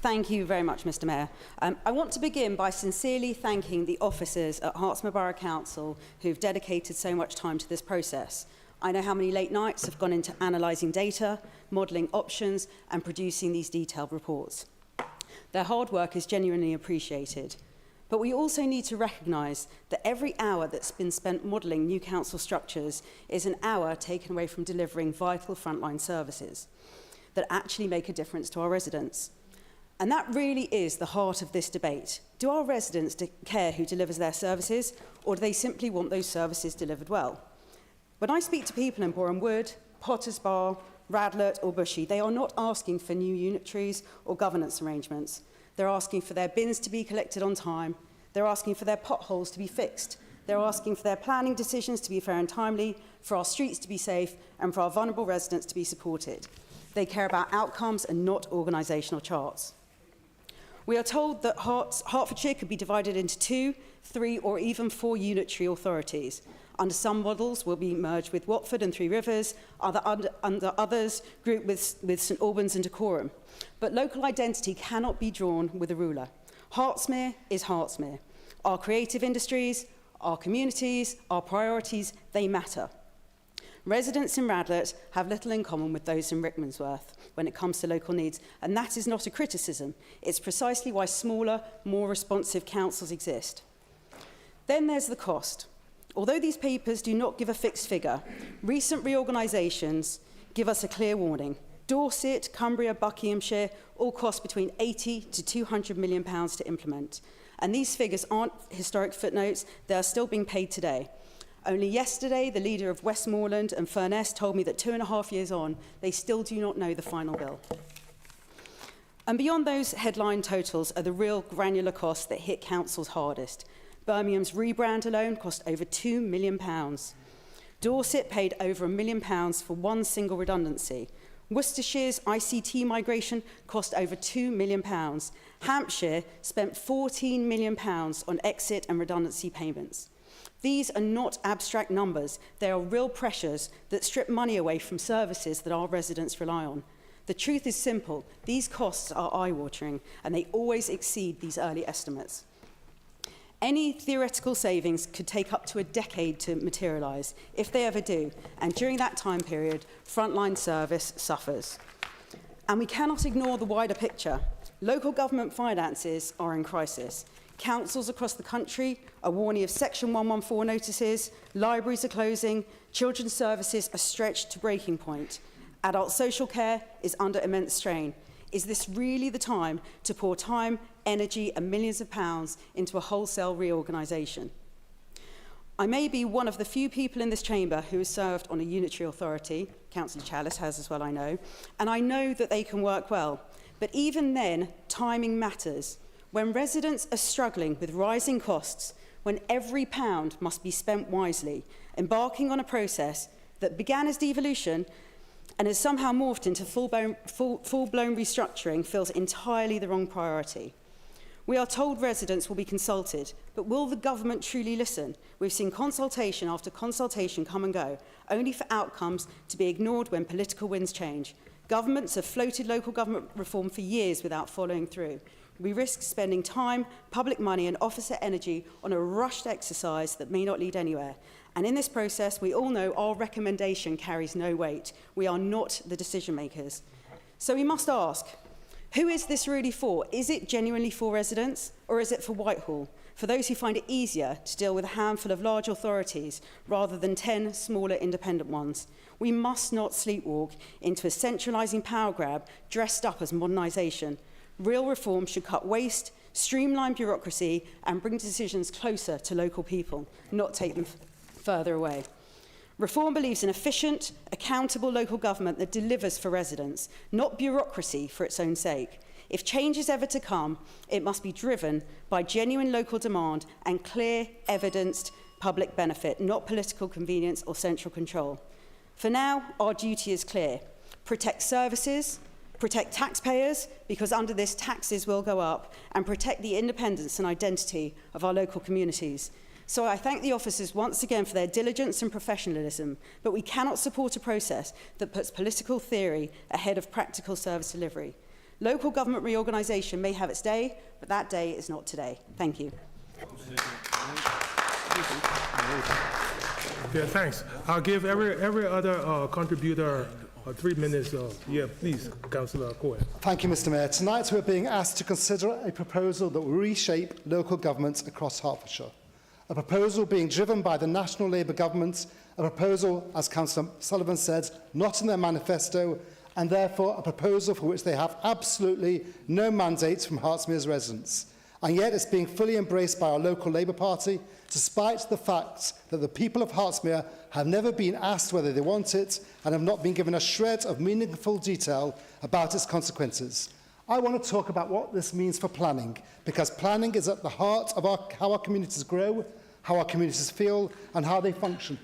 Thank you very much, Mr Mayor. I want to begin by sincerely thanking the officers at Hertsmere Borough Council who've dedicated so much time to this process. I know how many late nights have gone into analysing data, modelling options and producing these detailed reports. Their hard work is genuinely appreciated. But we also need to recognise that every hour that's been spent modelling new council structures is an hour taken away from delivering vital frontline services that actually make a difference to our residents. And that really is the heart of this debate. Do our residents care who delivers their services, or do they simply want those services delivered well? When I speak to people in Boreham Wood, Potters Bar, Radlett or Bushy, they are not asking for new unitaries or governance arrangements. They're asking for their bins to be collected on time. They're asking for their potholes to be fixed. They're asking for their planning decisions to be fair and timely, for our streets to be safe, and for our vulnerable residents to be supported. They care about outcomes and not organisational charts. We are told that Hertfordshire could be divided into 2, 3 or even 4 unitary authorities. Under some models will be merged with Watford and Three Rivers, under others grouped with St Albans and Dacorum. But local identity cannot be drawn with a ruler. Hertsmere is Hertsmere. Our creative industries, our communities, our priorities, they matter. Residents in Radlett have little in common with those in Rickmansworth when it comes to local needs, and that is not a criticism. It's precisely why smaller, more responsive councils exist. Then there's the cost. Although these papers do not give a fixed figure, recent reorganisations give us a clear warning. Dorset, Cumbria, Buckinghamshire all cost between £80 to £200 million to implement. And these figures aren't historic footnotes, they are still being paid today. Only yesterday, the leader of Westmoreland and Furness told me that 2.5 years on, they still do not know the final bill. And beyond those headline totals are the real granular costs that hit councils hardest. Birmingham's rebrand alone cost over £2 million. Dorset paid over £1 million for one single redundancy. Worcestershire's ICT migration cost over £2 million. Hampshire spent £14 million on exit and redundancy payments. These are not abstract numbers. They are real pressures that strip money away from services that our residents rely on. The truth is simple. These costs are eye-watering, and they always exceed these early estimates. Any theoretical savings could take up to a decade to materialise, if they ever do, and during that time period, frontline service suffers. And we cannot ignore the wider picture. Local government finances are in crisis. Councils across the country are warning of Section 114 notices, libraries are closing, children's services are stretched to breaking point. Adult social care is under immense strain. Is this really the time to pour time, energy and millions of pounds into a wholesale reorganisation? I may be one of the few people in this chamber who has served on a unitary authority, Councillor Chalice has as well, I know, and I know that they can work well. But even then, timing matters. When residents are struggling with rising costs, when every pound must be spent wisely, embarking on a process that began as devolution and has somehow morphed into full-blown restructuring feels entirely the wrong priority. We are told residents will be consulted, but will the government truly listen? We've seen consultation after consultation come and go, only for outcomes to be ignored when political winds change. Governments have floated local government reform for years without following through. We risk spending time, public money and officer energy on a rushed exercise that may not lead anywhere. And in this process, we all know our recommendation carries no weight. We are not the decision makers. So we must ask, who is this really for? Is it genuinely for residents, or is it for Whitehall? For those who find it easier to deal with a handful of large authorities rather than 10 smaller independent ones? We must not sleepwalk into a centralising power grab dressed up as modernisation. Real reform should cut waste, streamline bureaucracy and bring decisions closer to local people, not take them further away. Reform believes in efficient, accountable local government that delivers for residents, not bureaucracy for its own sake. If change is ever to come, it must be driven by genuine local demand and clear, evidenced public benefit, not political convenience or central control. For now, our duty is clear. Protect services, protect taxpayers, because under this taxes will go up, and protect the independence and identity of our local communities. So I thank the officers once again for their diligence and professionalism, but we cannot support a process that puts political theory ahead of practical service delivery. Local government reorganisation may have its day, but that day is not today. Thank you. Yeah, thanks. I'll give every other contributor 3 minutes. Yeah, please, Councillor Cohen. Thank you, Mr. Mayor. Tonight we're being asked to consider a proposal that will reshape local governments across Hertfordshire. A proposal being driven by the National Labour Government, a proposal, as Councillor Sullivan said, not in their manifesto, and therefore a proposal for which they have absolutely no mandate from Hertsmere's residents. And yet it's being fully embraced by our local Labour Party, despite the fact that the people of Hertsmere have never been asked whether they want it and have not been given a shred of meaningful detail about its consequences. I want to talk about what this means for planning, because planning is at the heart of how our communities grow, how our communities feel, and how they function.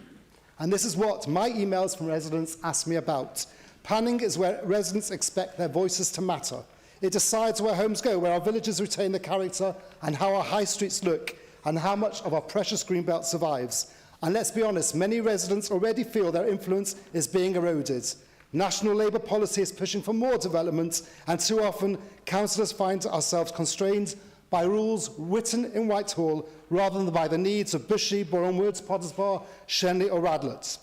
And this is what my emails from residents ask me about. Planning is where residents expect their voices to matter. It decides where homes go, where our villages retain their character, and how our high streets look, and how much of our precious greenbelt survives. And let's be honest, many residents already feel their influence is being eroded. National Labour policy is pushing for more development, and too often councillors find ourselves constrained by rules written in Whitehall rather than by the needs of Bushy, Boreham Woods, Potters Bar, Shenley or Radlett.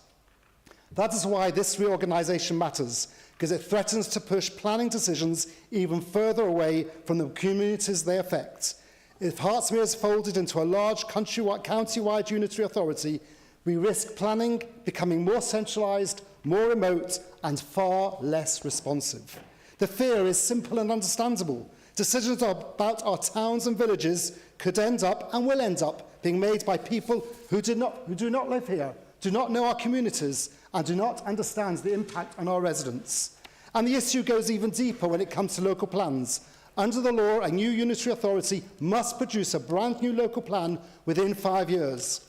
That is why this reorganisation matters, because it threatens to push planning decisions even further away from the communities they affect. If Hertsmere is folded into a large county-wide unitary authority, we risk planning becoming more centralised, more remote and far less responsive. The fear is simple and understandable. Decisions about our towns and villages could end up and will end up being made by people who do not live here, do not know our communities and do not understand the impact on our residents. And the issue goes even deeper when it comes to local plans. Under the law, a new unitary authority must produce a brand new local plan within 5 years.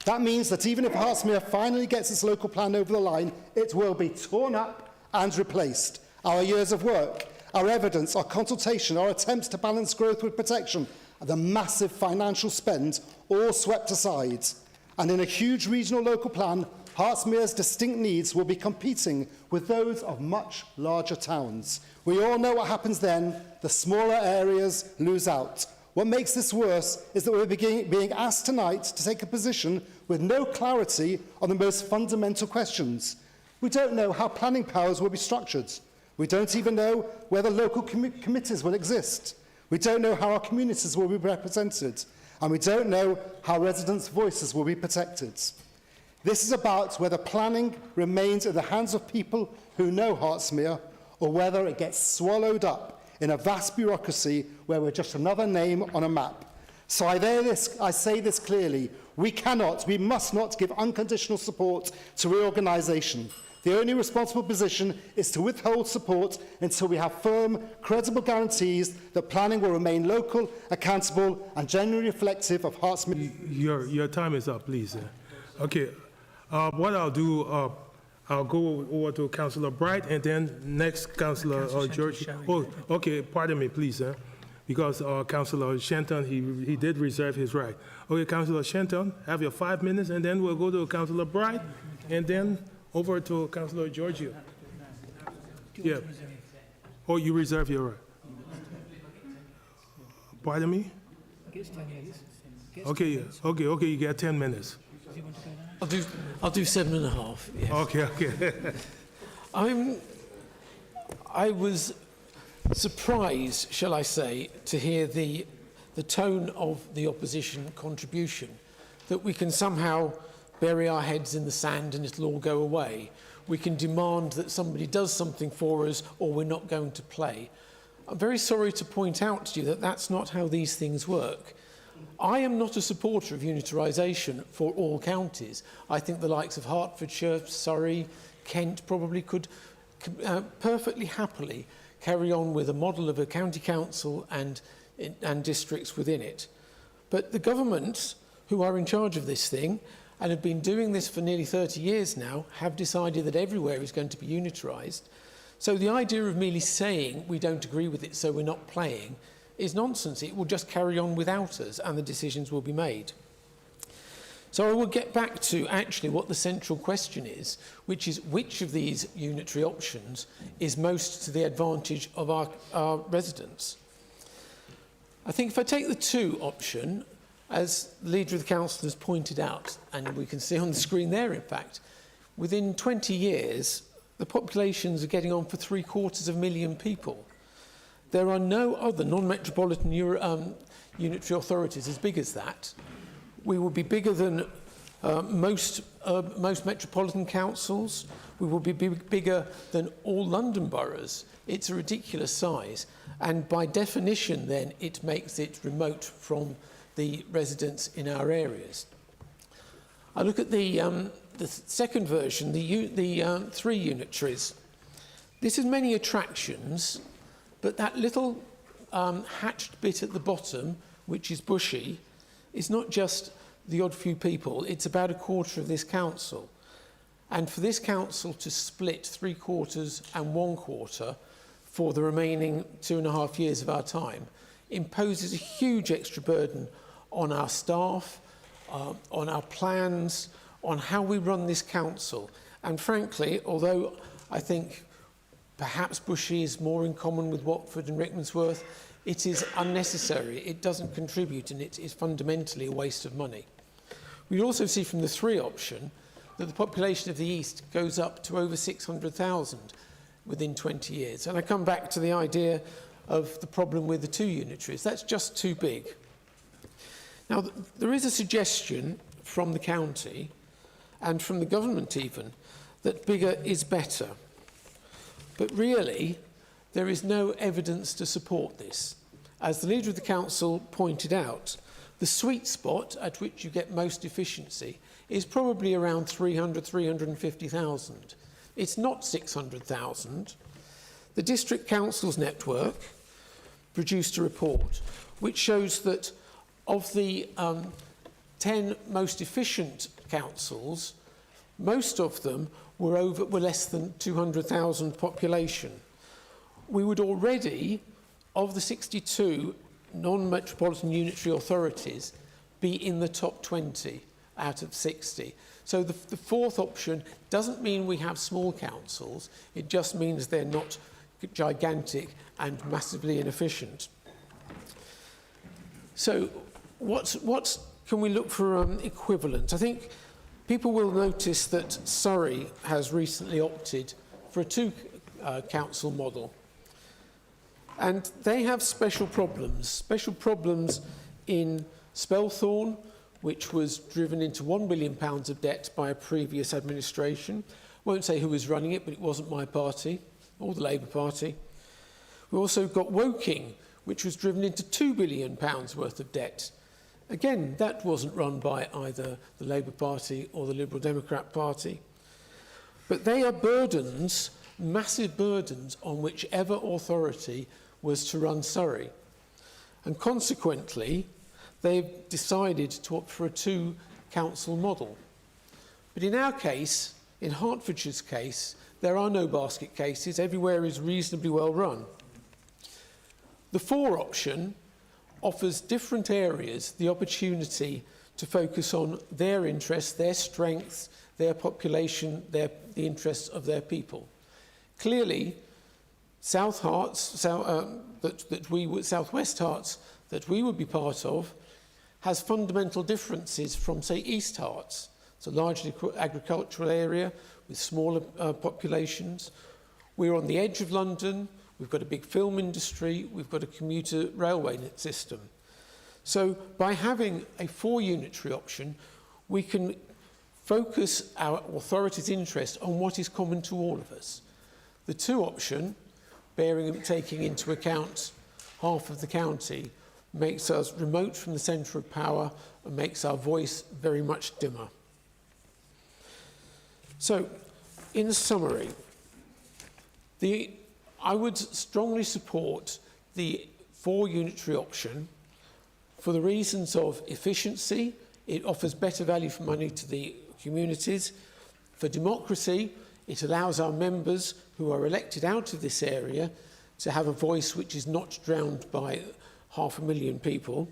That means that even if Hertsmere finally gets its local plan over the line, it will be torn up and replaced. Our years of work, our evidence, our consultation, our attempts to balance growth with protection, and the massive financial spend all swept aside. And in a huge regional local plan, Hertsmere's distinct needs will be competing with those of much larger towns. We all know what happens then. The smaller areas lose out. What makes this worse is that we're being asked tonight to take a position with no clarity on the most fundamental questions. We don't know how planning powers will be structured. We don't even know whether local committees will exist. We don't know how our communities will be represented, and we don't know how residents' voices will be protected. This is about whether planning remains in the hands of people who know Hertsmere, or whether it gets swallowed up in a vast bureaucracy where we're just another name on a map. So I say this clearly: we must not give unconditional support to reorganisation. The only responsible position is to withhold support until we have firm, credible guarantees that planning will remain local, accountable and genuinely reflective of Hertsmere. Your time is up, please. Okay, what I'll do, I'll go over to Councillor Bright and then next Councillor George. Oh, okay, pardon me, please, because Councillor Shenton, he did reserve his right. Okay, Councillor Shenton, have your 5 minutes, and then we'll go to Councillor Bright, and then over to Councillor Giorgio. Yeah. Oh, you reserve your right. Pardon me? Okay, okay, you get 10 minutes. I'll do 7.5. Yes. Okay. I was surprised, shall I say, to hear the tone of the opposition contribution, that we can somehow bury our heads in the sand and it'll all go away. We can demand that somebody does something for us or we're not going to play. I'm very sorry to point out to you that that's not how these things work. I am not a supporter of unitarisation for all counties. I think the likes of Hertfordshire, Surrey, Kent probably could perfectly happily carry on with a model of a county council and districts within it. But the government, who are in charge of this thing, and have been doing this for nearly 30 years now, have decided that everywhere is going to be unitarised. So the idea of merely saying we don't agree with it, so we're not playing, is nonsense. It will just carry on without us, and the decisions will be made. So I will get back to actually what the central question is, which is which of these unitary options is most to the advantage of our residents. I think if I take the 2 option, as the Leader of the Council has pointed out, and we can see on the screen there, in fact, within 20 years, the populations are getting on for 750,000 people. There are no other non-metropolitan unitary authorities as big as that. We will be bigger than most metropolitan councils. We will be bigger than all London boroughs. It's a ridiculous size. And by definition, then, it makes it remote from the residents in our areas. I look at the second version, the 3 unitaries. This has many attractions, but that little hatched bit at the bottom, which is bushy, is not just the odd few people, it's about a quarter of this council. And for this council to split 3/4 and 1/4 for the remaining 2.5 years of our time imposes a huge extra burden on our staff, on our plans, on how we run this council. And frankly, although I think perhaps Bushy is more in common with Watford and Rickmansworth, it is unnecessary, it doesn't contribute, and it is fundamentally a waste of money. We also see from the 3 option that the population of the East goes up to over 600,000 within 20 years. And I come back to the idea of the problem with the 2 unitaries. That's just too big. Now, there is a suggestion from the county and from the government even that bigger is better. But really, there is no evidence to support this. As the Leader of the Council pointed out, the sweet spot at which you get most efficiency is probably around 300, 350,000. It's not 600,000. The District Councils Network produced a report which shows that of the 10 most efficient councils, most of them were less than 200,000 population. We would already, of the 62 non-metropolitan unitary authorities, be in the top 20 out of 60. So the 4th option doesn't mean we have small councils, it just means they're not gigantic and massively inefficient. So what can we look for equivalent? I think people will notice that Surrey has recently opted for a 2 council model. And they have special problems in Spelthorne, which was driven into £1 billion of debt by a previous administration. Won't say who was running it, but it wasn't my party or the Labour Party. We also got Woking, which was driven into £2 billion worth of debt. Again, that wasn't run by either the Labour Party or the Liberal Democrat Party. But they are burdens, massive burdens, on whichever authority was to run Surrey. And consequently, they've decided to opt for a two-council model. But in our case, in Hertfordshire's case, there are no basket cases. Everywhere is reasonably well run. The 4 option offers different areas the opportunity to focus on their interests, their strengths, their population, the interests of their people. Clearly, South Herts, Southwest Herts, that we would be part of, has fundamental differences from, say, East Herts. It's a largely agricultural area with smaller populations. We're on the edge of London. We've got a big film industry. We've got a commuter railway system. So by having a 4 unitary option, we can focus our authority's interest on what is common to all of us. The 2 option, taking into account half of the county, makes us remote from the centre of power and makes our voice very much dimmer. So, in summary, I would strongly support the 4 unitary option for the reasons of efficiency. It offers better value for money to the communities. For democracy, it allows our members who are elected out of this area to have a voice which is not drowned by 500,000 people.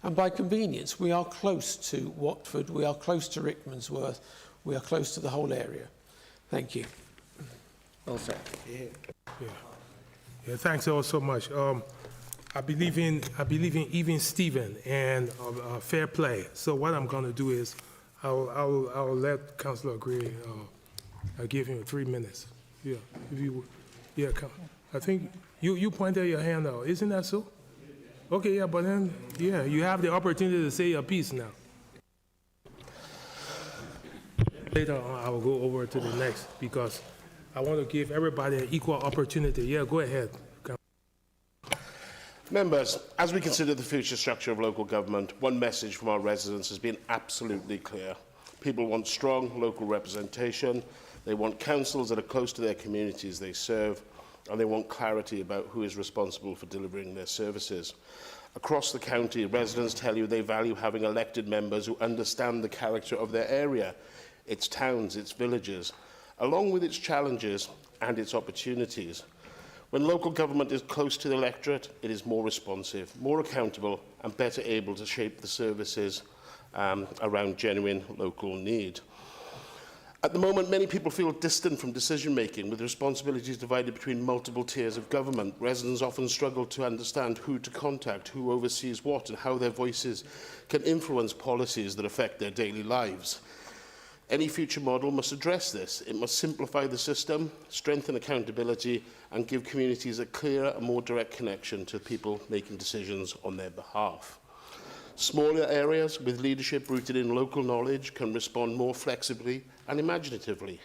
And by convenience, we are close to Watford, we are close to Rickmansworth, we are close to the whole area. Thank you. Well said. Yeah, thanks all so much. I believe in even Stephen and fair play. So what I'm going to do is I'll let Councillor Gray. I'll give him 3 minutes. Yeah, if you, yeah. I think you pointed your hand out. Isn't that so? Okay, yeah, but then you have the opportunity to say your piece now. Later on, I will go over to the next because I want to give everybody an equal opportunity. Yeah, go ahead. Members, as we consider the future structure of local government, one message from our residents has been absolutely clear. People want strong local representation, they want councils that are close to their communities they serve, and they want clarity about who is responsible for delivering their services. Across the county, residents tell you they value having elected members who understand the character of their area, its towns, its villages, along with its challenges and its opportunities. When local government is close to the electorate, it is more responsive, more accountable, and better able to shape the services around genuine local need. At the moment, many people feel distant from decision-making, with responsibilities divided between multiple tiers of government. Residents often struggle to understand who to contact, who oversees what, and how their voices can influence policies that affect their daily lives. Any future model must address this. It must simplify the system, strengthen accountability, and give communities a clearer and more direct connection to people making decisions on their behalf. Smaller areas with leadership rooted in local knowledge can respond more flexibly and imaginatively.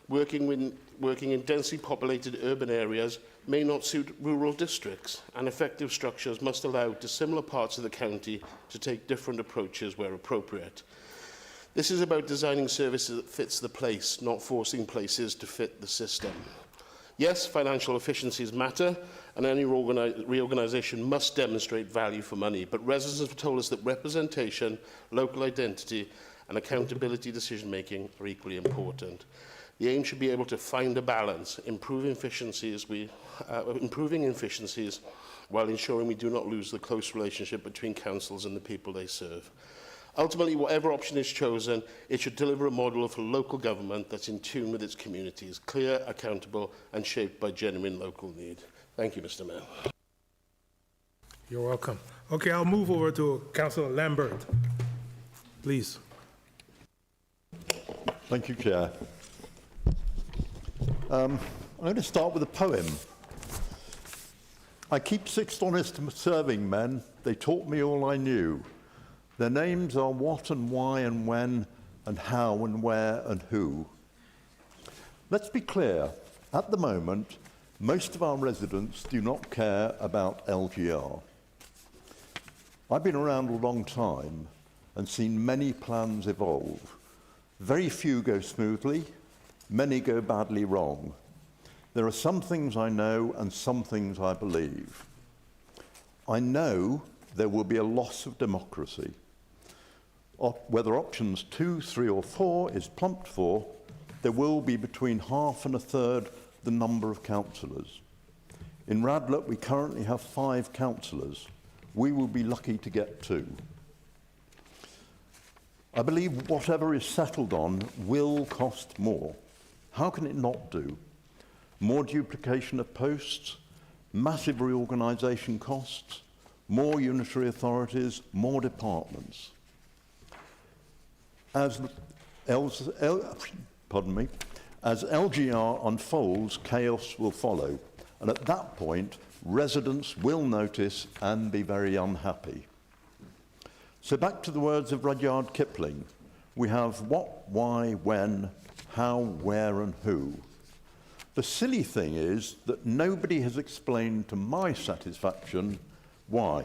Working in densely populated urban areas may not suit rural districts, and effective structures must allow dissimilar parts of the county to take different approaches where appropriate. This is about designing services that fits the place, not forcing places to fit the system. Yes, financial efficiencies matter, and any reorganisation must demonstrate value for money, but residents have told us that representation, local identity, and accountability decision-making are equally important. The aim should be able to find a balance, improving efficiencies while ensuring we do not lose the close relationship between councils and the people they serve. Ultimately, whatever option is chosen, it should deliver a model of local government that's in tune with its communities, clear, accountable, and shaped by genuine local need. Thank you, Mr. Mayor. You're welcome. Okay, I'll move over to Councillor Lambert, please. Thank you, Chair. I'm going to start with a poem. I keep 6 honest serving men. They taught me all I knew. Their names are what and why and when and how and where and who. Let's be clear. At the moment, most of our residents do not care about LGR. I've been around a long time and seen many plans evolve. Very few go smoothly, many go badly wrong. There are some things I know and some things I believe. I know there will be a loss of democracy. Whether options 2, 3 or 4 is plumped for, there will be between half and a third the number of councillors. In Radlett, we currently have 5 councillors. We will be lucky to get 2. I believe whatever is settled on will cost more. How can it not do? More duplication of posts, massive reorganisation costs, more unitary authorities, more departments. As LGR unfolds, chaos will follow, and at that point, residents will notice and be very unhappy. So back to the words of Rudyard Kipling. We have what, why, when, how, where, and who. The silly thing is that nobody has explained to my satisfaction why.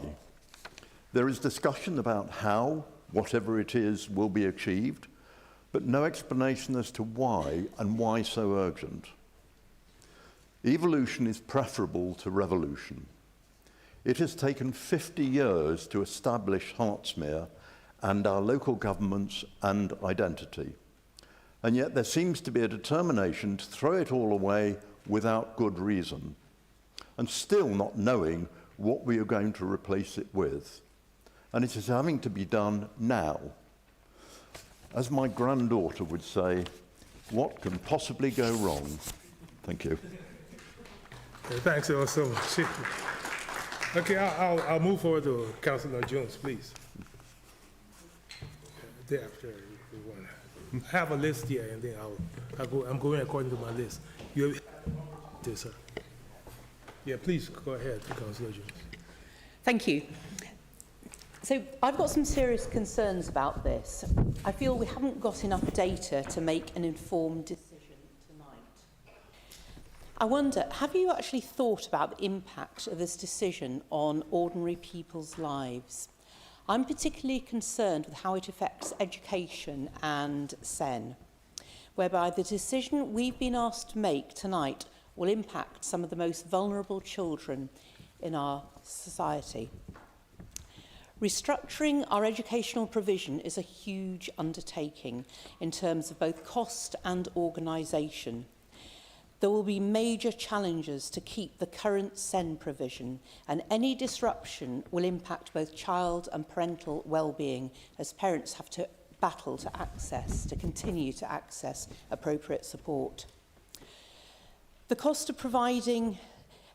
There is discussion about how, whatever it is, will be achieved, but no explanation as to why and why so urgent. Evolution is preferable to revolution. It has taken 50 years to establish Hertsmere and our local governments and identity. And yet there seems to be a determination to throw it all away without good reason, and still not knowing what we are going to replace it with. And it is having to be done now. As my granddaughter would say, what can possibly go wrong? Thank you. Thanks so much. Okay, I'll move forward to Councillor Jones, please. Thereafter, I have a list here, and then I'm going according to my list. You have this, sir. Yeah, please go ahead, Councillor Jones. Thank you. So I've got some serious concerns about this. I feel we haven't got enough data to make an informed decision tonight. I wonder, have you actually thought about the impact of this decision on ordinary people's lives? I'm particularly concerned with how it affects education and SEN, whereby the decision we've been asked to make tonight will impact some of the most vulnerable children in our society. Restructuring our educational provision is a huge undertaking in terms of both cost and organisation. There will be major challenges to keep the current SEN provision, and any disruption will impact both child and parental well-being as parents have to battle to continue to access appropriate support. The cost of providing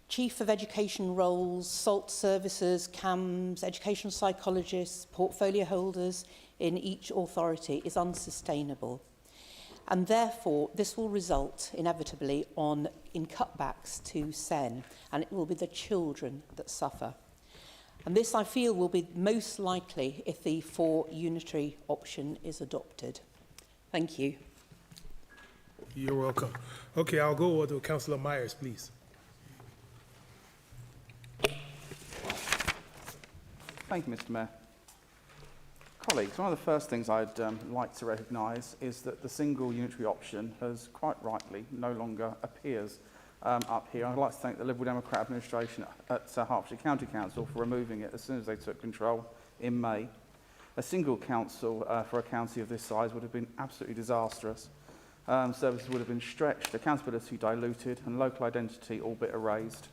Chief of Education roles, SALT services, CAMS, educational psychologists, portfolio holders in each authority is unsustainable. And therefore, this will result inevitably in cutbacks to SEN, and it will be the children that suffer. And this, I feel, will be most likely if the 4 unitary option is adopted. Thank you. You're welcome. Okay, I'll go over to Councillor Myers, please. Thank you, Mr. Mayor. Colleagues, one of the first things I'd like to recognise is that the single unitary option has quite rightly no longer appears up here. I'd like to thank the Liberal Democrat administration at Hertfordshire County Council for removing it as soon as they took control in May. A single council for a county of this size would have been absolutely disastrous. Services would have been stretched, accountability diluted, and local identity all but erased.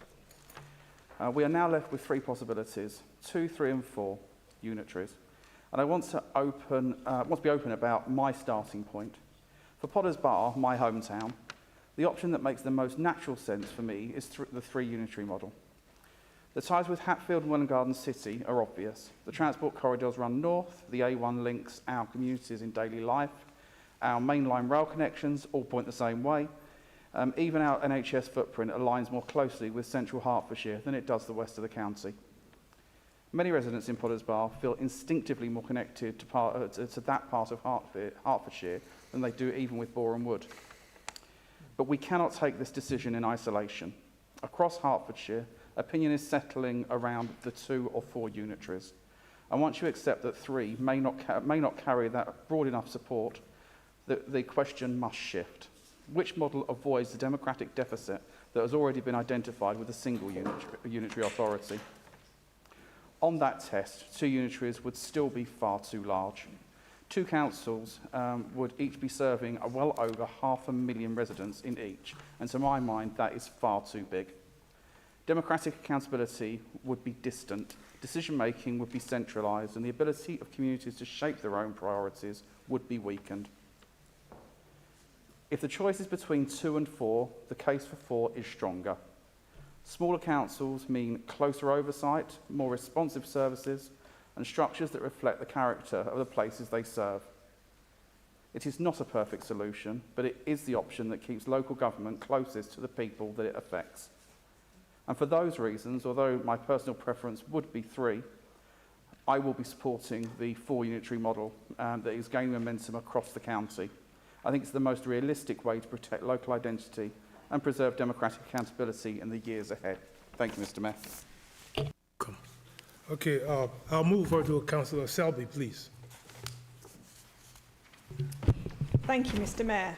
We are now left with 3 possibilities, 2, 3 and 4 unitaries. And I want to be open about my starting point. For Potters Bar, my hometown, the option that makes the most natural sense for me is the 3 unitary model. The ties with Hatfield and Welwyn Garden City are obvious. The transport corridors run north, the A1 links our communities in daily life, our mainline rail connections all point the same way, Even our NHS footprint aligns more closely with central Hertfordshire than it does the west of the county. Many residents in Potters Bar feel instinctively more connected to that part of Hertfordshire than they do even with Boreham Wood. But we cannot take this decision in isolation. Across Hertfordshire, opinion is settling around the 2 or 4 unitaries. And once you accept that 3 may not carry that broad enough support, the question must shift. Which model avoids the democratic deficit that has already been identified with a single unitary authority? On that test, 2 unitaries would still be far too large. 2 councils would each be serving well over 500,000 residents in each, and to my mind, that is far too big. Democratic accountability would be distant, decision-making would be centralised, and the ability of communities to shape their own priorities would be weakened. If the choice is between 2 and 4, the case for 4 is stronger. Smaller councils mean closer oversight, more responsive services, and structures that reflect the character of the places they serve. It is not a perfect solution, but it is the option that keeps local government closest to the people that it affects. And for those reasons, although my personal preference would be 3, I will be supporting the 4 unitary model that is gaining momentum across the county. I think it's the most realistic way to protect local identity and preserve democratic accountability in the years ahead. Thank you, Mr. Mayor. Okay, I'll move over to Councillor Selby, please. Thank you, Mr. Mayor.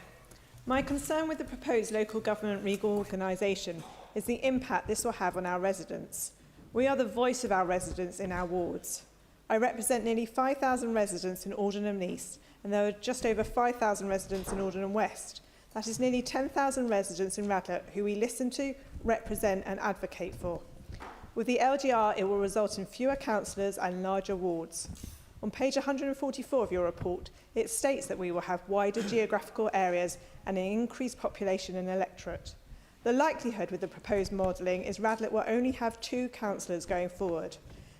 My concern with the proposed local government reorganisation is the impact this will have on our residents. We are the voice of our residents in our wards. I represent nearly 5,000 residents in Aldenham East, and there are just over 5,000 residents in Aldenham West. That is nearly 10,000 residents in Radlett who we listen to, represent and advocate for. With the LGR, it will result in fewer councillors and larger wards. On page 144 of your report, it states that we will have wider geographical areas and an increased population and electorate. The likelihood with the proposed modelling is Radlett will only have 2 councillors going forward.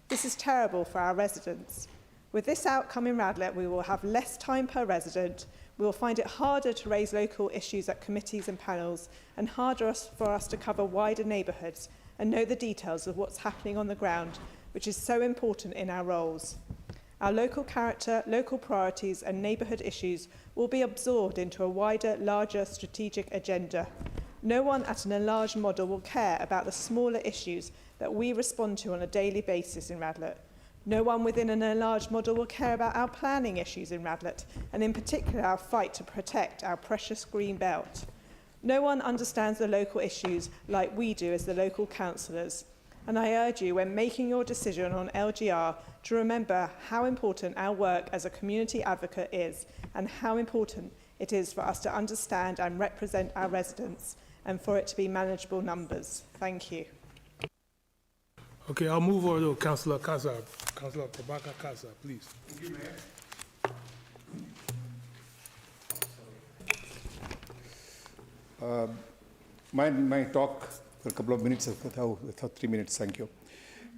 This is terrible for our residents. With this outcome in Radlett, we will have less time per resident, we will find it harder to raise local issues at committees and panels, and harder for us to cover wider neighbourhoods and know the details of what's happening on the ground, which is so important in our roles. Our local character, local priorities and neighbourhood issues will be absorbed into a wider, larger strategic agenda. No one at an enlarged model will care about the smaller issues that we respond to on a daily basis in Radlett. No one within an enlarged model will care about our planning issues in Radlett, and in particular our fight to protect our precious green belt. No one understands the local issues like we do as the local councillors. And I urge you, when making your decision on LGR, to remember how important our work as a community advocate is, and how important it is for us to understand and represent our residents, and for it to be manageable numbers. Thank you. Okay, I'll move over to Councillor Kaza. Councillor Kabaka Kaza, please. Thank you, Mayor. My talk for a couple of minutes, 3 minutes, thank you,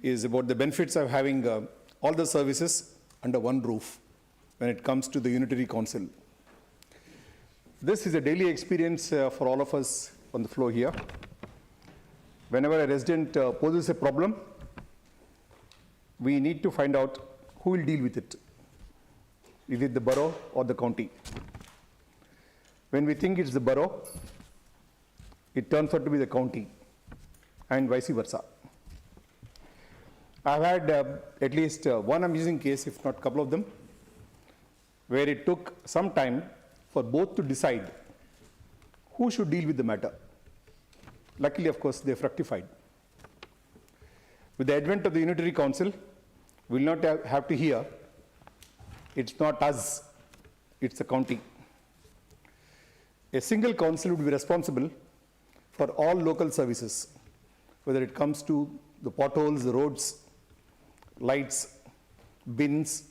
is about the benefits of having all the services under one roof when it comes to the Unitary Council. This is a daily experience for all of us on the floor here. Whenever a resident poses a problem, we need to find out who will deal with it. Is it the borough or the county? When we think it's the borough, it turns out to be the county, and vice versa. I've had at least one amusing case, if not a couple of them, where it took some time for both to decide who should deal with the matter. Luckily, of course, they've rectified. With the advent of the Unitary Council, we'll not have to hear, it's not us, it's the county. A single council would be responsible for all local services, whether it comes to the potholes, the roads, lights, bins,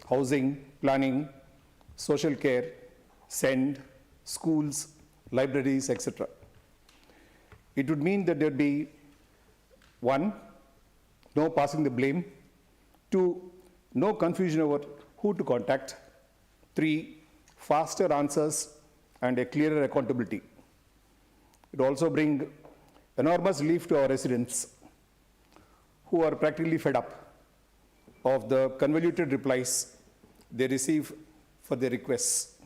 housing, planning, social care, send, schools, libraries, etc. It would mean that there'd be 1, no passing the blame, 2, no confusion over who to contact, 3, faster answers and a clearer accountability. It will also bring enormous relief to our residents who are practically fed up of the convoluted replies they receive for their requests.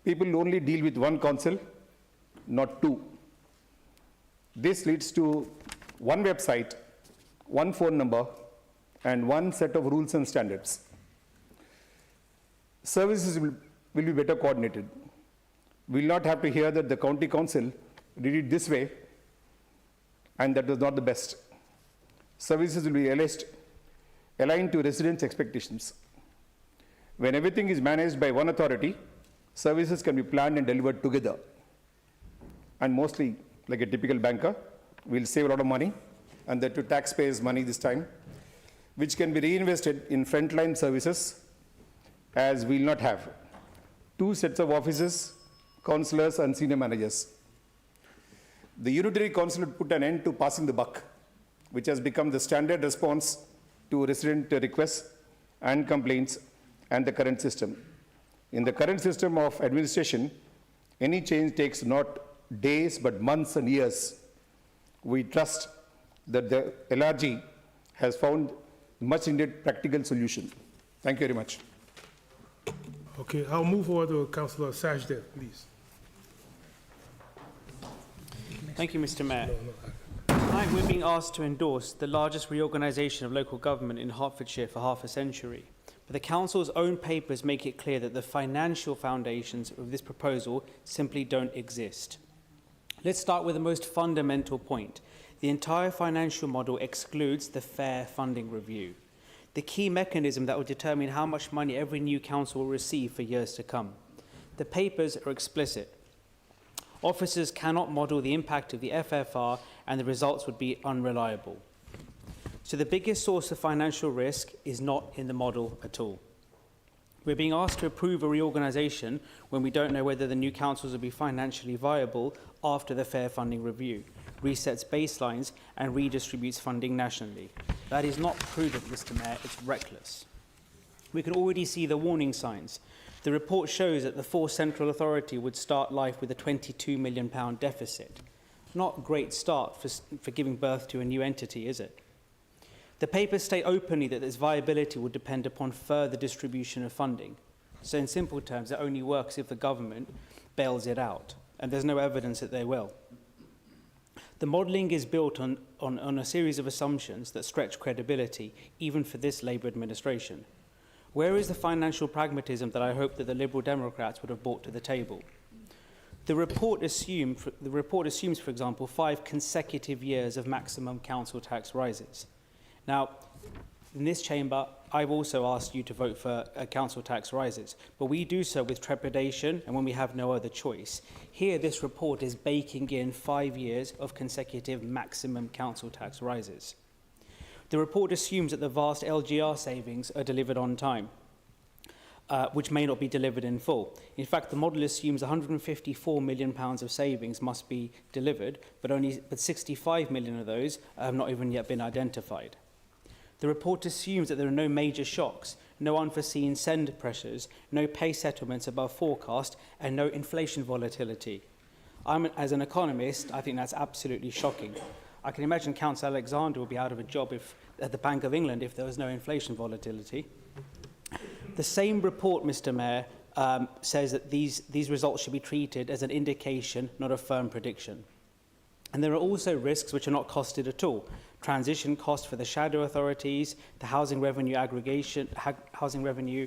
People only deal with one council, not two. This leads to one website, one phone number, and one set of rules and standards. Services will be better coordinated. We will not have to hear that the county council did it this way and that was not the best. Services will be aligned to residents' expectations. When everything is managed by one authority, services can be planned and delivered together. And mostly, like a typical banker, we'll save a lot of money, and that to taxpayers' money this time, which can be reinvested in frontline services, as we'll not have two sets of offices, councillors and senior managers. The unitary council would put an end to passing the buck, which has become the standard response to resident requests and complaints and the current system. In the current system of administration, any change takes not days but months and years. We trust that the LRG has found much needed practical solution. Thank you very much. Okay, I'll move over to Councillor Sajdev, please. Thank you, Mr. Mayor. Tonight we're being asked to endorse the largest reorganisation of local government in Hertfordshire for half a century. But the Council's own papers make it clear that the financial foundations of this proposal simply don't exist. Let's start with the most fundamental point. The entire financial model excludes the fair funding review, the key mechanism that will determine how much money every new council will receive for years to come. The papers are explicit. Officers cannot model the impact of the FFR and the results would be unreliable. So the biggest source of financial risk is not in the model at all. We're being asked to approve a reorganisation when we don't know whether the new councils will be financially viable after the fair funding review, resets baselines and redistributes funding nationally. That is not prudent, Mr. Mayor, it's reckless. We can already see the warning signs. The report shows that the fourth central authority would start life with a £22 million deficit. Not a great start for giving birth to a new entity, is it? The papers state openly that its viability will depend upon further distribution of funding. So in simple terms, it only works if the government bails it out, and there's no evidence that they will. The modelling is built on a series of assumptions that stretch credibility, even for this Labour administration. Where is the financial pragmatism that I hope that the Liberal Democrats would have brought to the table? The report assumes, for example, 5 consecutive years of maximum council tax rises. Now, in this chamber, I've also asked you to vote for council tax rises, but we do so with trepidation and when we have no other choice. Here, this report is baking in 5 years of consecutive maximum council tax rises. The report assumes that the vast LGR savings are delivered on time, which may not be delivered in full. In fact, the model assumes £154 million of savings must be delivered, but 65 million of those have not even yet been identified. The report assumes that there are no major shocks, no unforeseen send pressures, no pay settlements above forecast, and no inflation volatility. As an economist, I think that's absolutely shocking. I can imagine Councillor Alexander would be out of a job at the Bank of England if there was no inflation volatility. The same report, Mr. Mayor, says that these results should be treated as an indication, not a firm prediction. And there are also risks which are not costed at all. Transition costs for the shadow authorities, the housing revenue aggregation, housing revenue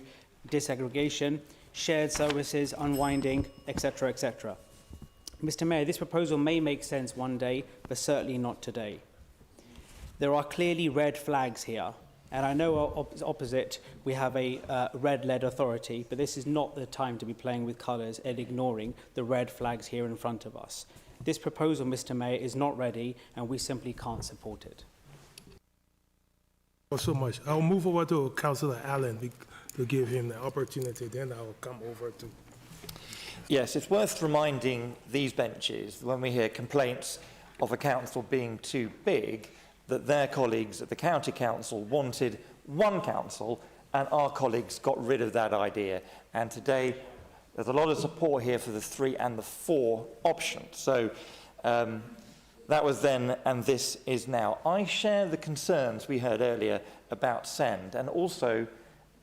disaggregation, shared services, unwinding, etc., etc. Mr. Mayor, this proposal may make sense one day, but certainly not today. There are clearly red flags here, and I know opposite we have a red-led authority, but this is not the time to be playing with colours and ignoring the red flags here in front of us. This proposal, Mr. Mayor, is not ready, and we simply can't support it. Thank you so much. I'll move over to Councillor Allen to give him the opportunity, then I'll come over to... Yes, it's worth reminding these benches, when we hear complaints of a council being too big, that their colleagues at the county council wanted one council, and our colleagues got rid of that idea. And today, There's a lot of support here for the 3 and the 4 options. So that was then, and this is now. I share the concerns we heard earlier about SEND and also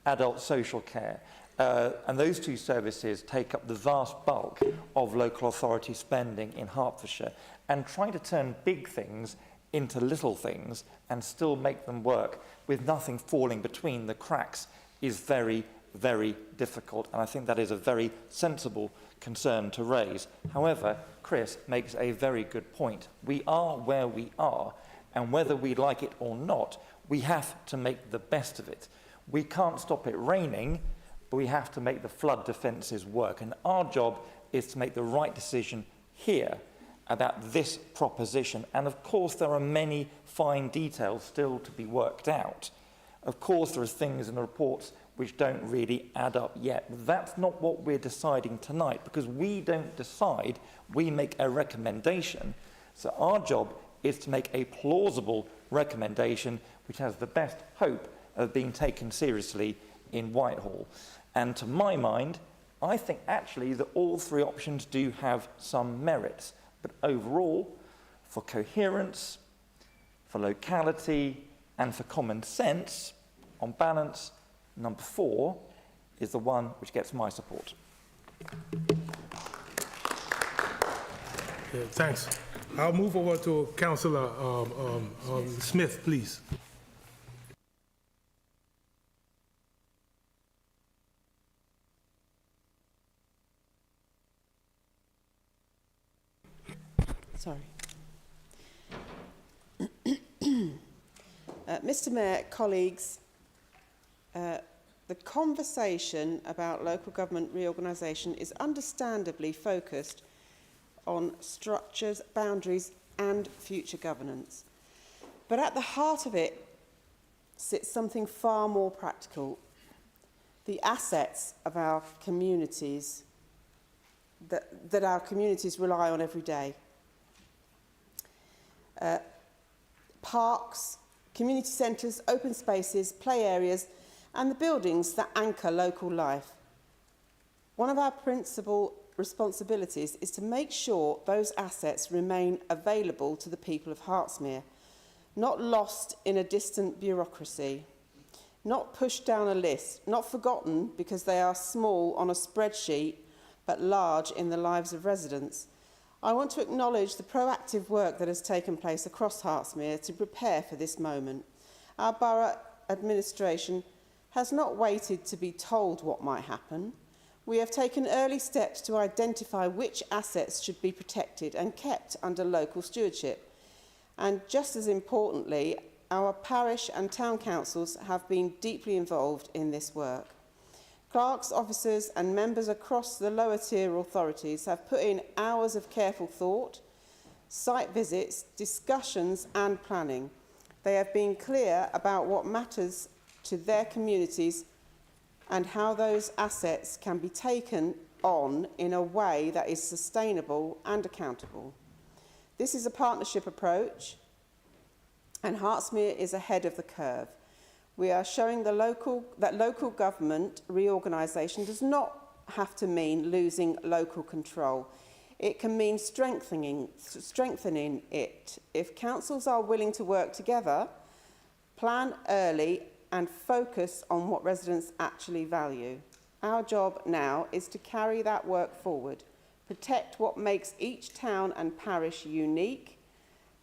adult social care. And those 2 services take up the vast bulk of local authority spending in Hertfordshire. And trying to turn big things into little things and still make them work with nothing falling between the cracks is very, very difficult. And I think that is a very sensible concern to raise. However, Chris makes a very good point. We are where we are, and whether we like it or not, we have to make the best of it. We can't stop it raining, but we have to make the flood defences work. And our job is to make the right decision here about this proposition. And of course, there are many fine details still to be worked out. Of course, there are things in the reports which don't really add up yet. That's not what we're deciding tonight, because we don't decide, we make a recommendation. So our job is to make a plausible recommendation which has the best hope of being taken seriously in Whitehall. And to my mind, I think actually that all 3 options do have some merits. But overall, for coherence, for locality, and for common sense, on balance, number 4 is the one which gets my support. Yeah, thanks. I'll move over to Councillor Smith, please. Sorry. Mr. Mayor, colleagues, the conversation about local government reorganisation is understandably focused on structures, boundaries and future governance. But at the heart of it sits something far more practical: the assets of our communities that our communities rely on every day. Parks, community centres, open spaces, play areas and the buildings that anchor local life. One of our principal responsibilities is to make sure those assets remain available to the people of Hertsmere, not lost in a distant bureaucracy, not pushed down a list, not forgotten because they are small on a spreadsheet but large in the lives of residents. I want to acknowledge the proactive work that has taken place across Hertsmere to prepare for this moment. Our borough administration has not waited to be told what might happen. We have taken early steps to identify which assets should be protected and kept under local stewardship. And just as importantly, our parish and town councils have been deeply involved in this work. Clerks, officers and members across the lower tier authorities have put in hours of careful thought, site visits, discussions and planning. They have been clear about what matters to their communities and how those assets can be taken on in a way that is sustainable and accountable. This is a partnership approach, and Hertsmere is ahead of the curve. We are showing that local government reorganisation does not have to mean losing local control. It can mean strengthening it. If councils are willing to work together, plan early and focus on what residents actually value. Our job now is to carry that work forward, protect what makes each town and parish unique,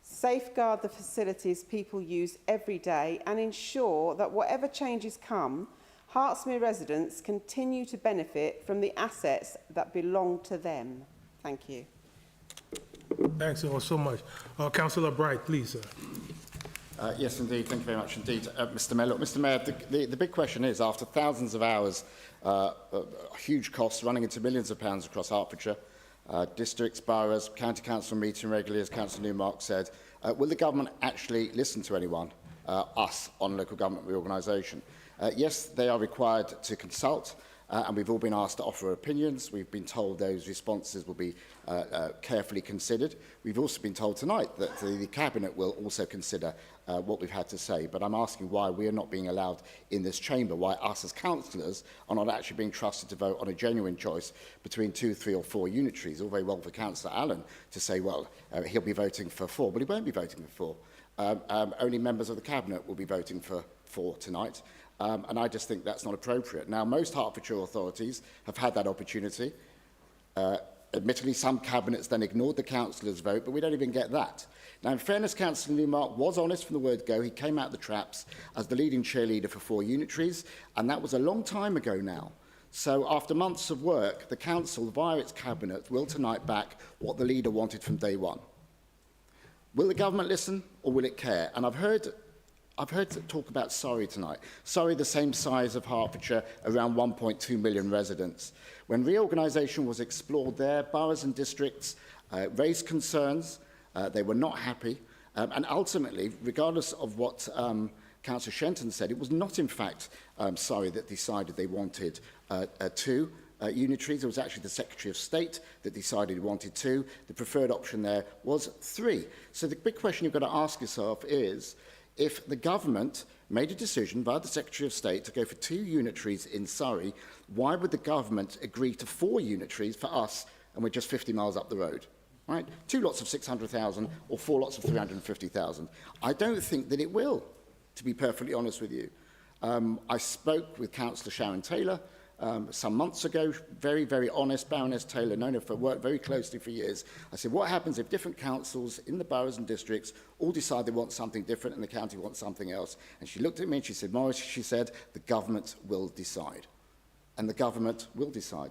safeguard the facilities people use every day and ensure that whatever changes come, Hertsmere residents continue to benefit from the assets that belong to them. Thank you. Thanks so much. Councillor Bright, please. Yes, indeed. Thank you very much indeed, Mr. Mayor. Look, Mr. Mayor, the big question is, after thousands of hours, huge costs running into millions of pounds across Hertfordshire, districts, boroughs, county council meeting regularly, as Councillor Newmark said, will the government actually listen to anyone, us, on local government reorganisation? Yes, they are required to consult, and we've all been asked to offer opinions. We've been told those responses will be carefully considered. We've also been told tonight that the Cabinet will also consider what we've had to say, but I'm asking why we are not being allowed in this chamber, why us as councillors are not actually being trusted to vote on a genuine choice between 2, 3 or 4 unitaries. All very well for Councillor Allen to say, well, he'll be voting for 4, but he won't be voting for 4. Only members of the Cabinet will be voting for 4 tonight, and I just think that's not appropriate. Now, most Hertfordshire authorities have had that opportunity. Admittedly, some cabinets then ignored the councillors' vote, but we don't even get that. Now, in fairness, Councillor Newmark was honest from the word go. He came out the traps as the leading cheerleader for 4 unitaries, and that was a long time ago now. So after months of work, the council, via its cabinet, will tonight back what the leader wanted from day one. Will the government listen, or will it care? And I've heard talk about Surrey tonight. Surrey, the same size of Hertfordshire, around 1.2 million residents. When reorganisation was explored there, boroughs and districts raised concerns. They were not happy. And ultimately, regardless of what Councillor Shenton said, it was not, in fact, Surrey that decided they wanted 2 unitaries. It was actually the Secretary of State that decided he wanted 2. The preferred option there was 3. So the big question you've got to ask yourself is, if the government made a decision via the Secretary of State to go for 2 unitaries in Surrey, why would the government agree to 4 unitaries for us, and we're just 50 miles up the road? Right? 2 lots of 600,000 or 4 lots of 350,000. I don't think that it will, to be perfectly honest with you. I spoke with Councillor Sharon Taylor some months ago, very, very honest. Baroness Taylor, known her for work very closely for years. I said, what happens if different councils in the boroughs and districts all decide they want something different and the county wants something else? And she looked at me and she said, Morris, she said, the government will decide. And the government will decide.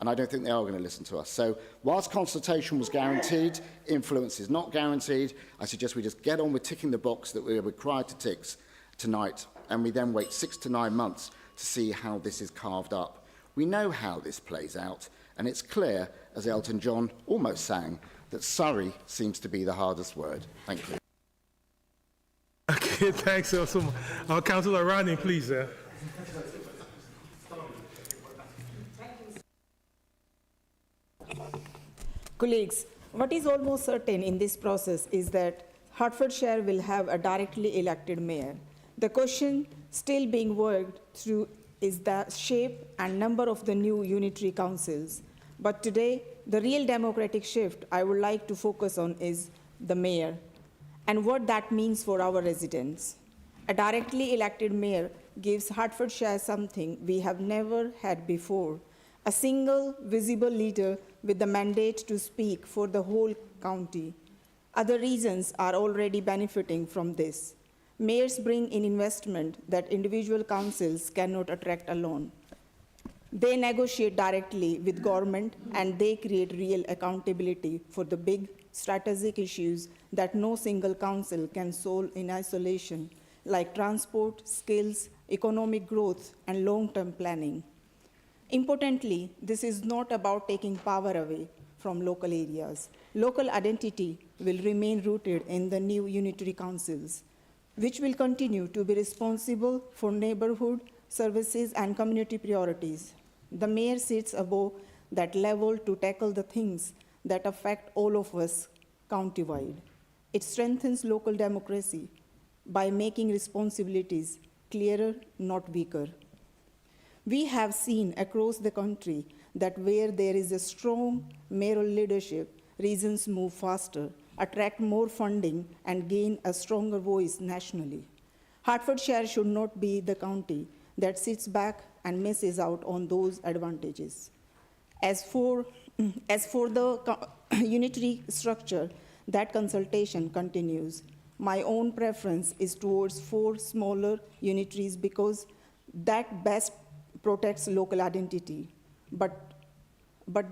And I don't think they are going to listen to us. So whilst consultation was guaranteed, influence is not guaranteed. I suggest we just get on with ticking the box that we are required to tick tonight, and we then wait 6 to 9 months to see how this is carved up. We know how this plays out, and it's clear, as Elton John almost sang, that Surrey seems to be the hardest word. Thank you. Okay, thanks so much. Councillor Rodney, please. Colleagues, what is almost certain in this process is that Hertfordshire will have a directly elected mayor. The question still being worked through is the shape and number of the new unitary councils. But today, the real democratic shift I would like to focus on is the mayor and what that means for our residents. A directly elected mayor gives Hertfordshire something we have never had before, a single visible leader with the mandate to speak for the whole county. Other regions are already benefiting from this. Mayors bring in investment that individual councils cannot attract alone. They negotiate directly with government and they create real accountability for the big strategic issues that no single council can solve in isolation, like transport, skills, economic growth, and long-term planning. Importantly, this is not about taking power away from local areas. Local identity will remain rooted in the new unitary councils, which will continue to be responsible for neighborhood services and community priorities. The mayor sits above that level to tackle the things that affect all of us countywide. It strengthens local democracy by making responsibilities clearer, not weaker. We have seen across the country that where there is a strong mayoral leadership, regions move faster, attract more funding, and gain a stronger voice nationally. Hertfordshire should not be the county that sits back and misses out on those advantages. As for the unitary structure, that consultation continues. My own preference is towards 4 smaller unitaries because that best protects local identity. But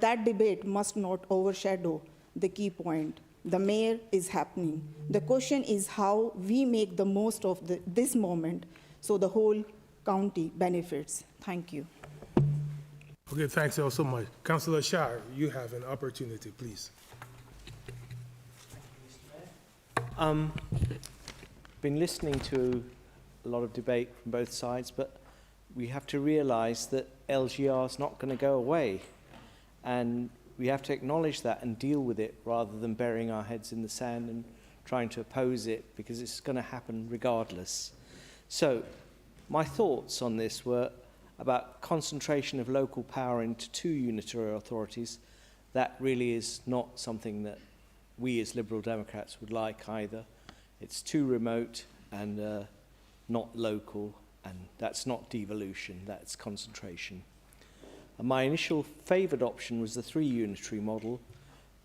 that debate must not overshadow the key point. The mayor is happening. The question is how we make the most of this moment so the whole county benefits. Thank you. Okay, thanks so much. Councillor Shire, you have an opportunity, please. Been listening to a lot of debate from both sides, but we have to realise that LGR is not going to go away, and we have to acknowledge that and deal with it rather than burying our heads in the sand and trying to oppose it, because it's going to happen regardless. So my thoughts on this were about concentration of local power into 2 unitary authorities. That really is not something that we as Liberal Democrats would like either. It's too remote and not local, and that's not devolution, that's concentration. And my initial favoured option was the 3 unitary model,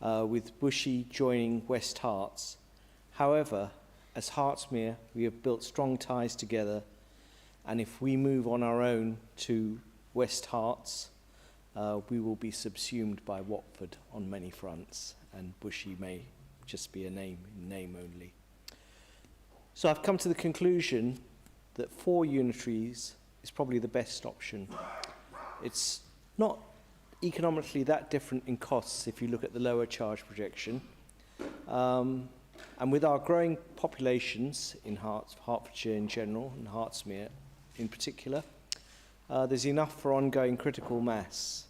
with Bushy joining West Herts. However, as Hertsmere, we have built strong ties together, and if we move on our own to West Herts, we will be subsumed by Watford on many fronts, and Bushy may just be a name only. So I've come to the conclusion that 4 unitaries is probably the best option. It's not economically that different in costs if you look at the lower charge projection. And with our growing populations in Hertfordshire in general and Hertsmere in particular, there's enough for ongoing critical mass.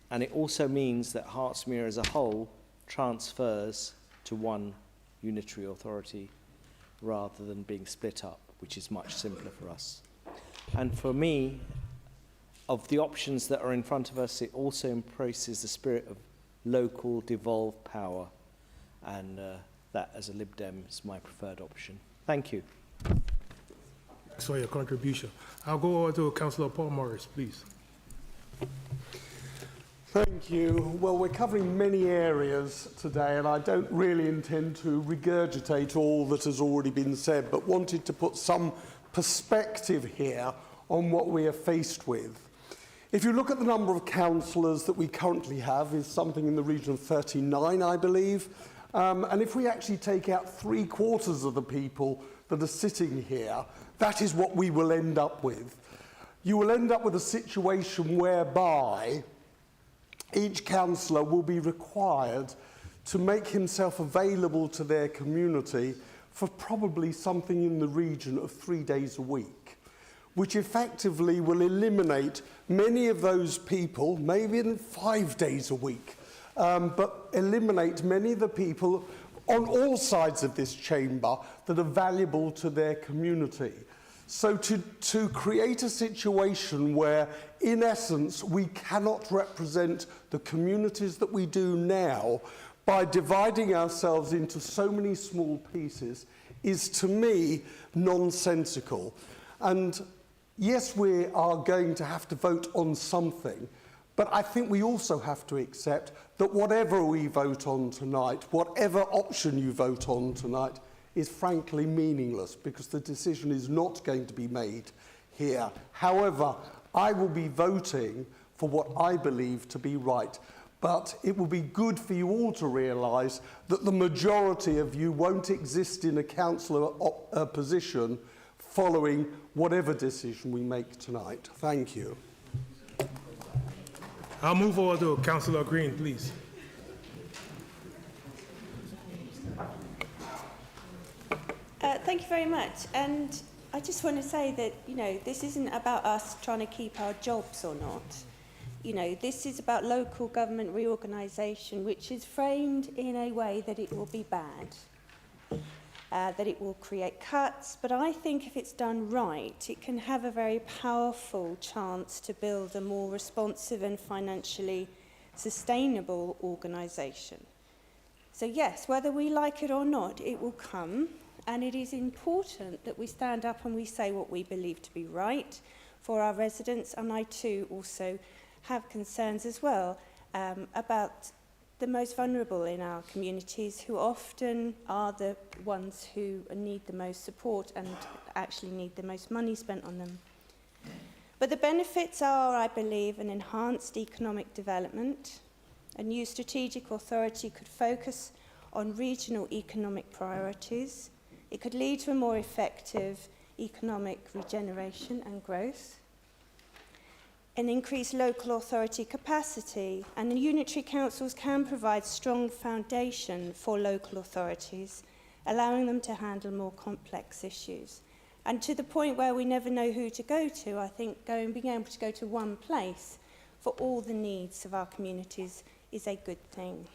And it also means that Hertsmere as a whole transfers to 1 unitary authority rather than being split up, which is much simpler for us. And for me, of the options that are in front of us, it also embraces the spirit of local devolved power, and that as a Lib Dem is my preferred option. Thank you. Thanks for your contribution. I'll go over to Councillor Paul Morris, please. Thank you. Well, we're covering many areas today, and I don't really intend to regurgitate all that has already been said, but wanted to put some perspective here on what we are faced with. If you look at the number of councillors that we currently have, is something in the region of 39, I believe. And if we actually take out 3/4 of the people that are sitting here, that is what we will end up with. You will end up with a situation whereby each councillor will be required to make himself available to their community for probably something in the region of 3 days a week, which effectively will eliminate many of those people, maybe in 5 days a week, but eliminate many of the people on all sides of this chamber that are valuable to their community. So to create a situation where, in essence, we cannot represent the communities that we do now by dividing ourselves into so many small pieces is, to me, nonsensical. And yes, we are going to have to vote on something, but I think we also have to accept that whatever we vote on tonight, whatever option you vote on tonight, is frankly meaningless, because the decision is not going to be made here. However, I will be voting for what I believe to be right. But it will be good for you all to realise that the majority of you won't exist in a councillor position following whatever decision we make tonight. Thank you. I'll move over to Councillor Green, please. Thank you very much. And I just want to say that, you know, this isn't about us trying to keep our jobs or not. You know, this is about local government reorganisation, which is framed in a way that it will be bad, that it will create cuts. But I think if it's done right, it can have a very powerful chance to build a more responsive and financially sustainable organisation. So yes, whether we like it or not, it will come. And it is important that we stand up and we say what we believe to be right for our residents. And I too also have concerns as well about the most vulnerable in our communities, who often are the ones who need the most support and actually need the most money spent on them. But the benefits are, I believe, an enhanced economic development. A new strategic authority could focus on regional economic priorities. It could lead to a more effective economic regeneration and growth, an increased local authority capacity, and the unitary councils can provide strong foundation for local authorities, allowing them to handle more complex issues. And to the point where we never know who to go to, I think being able to go to one place for all the needs of our communities is a good thing.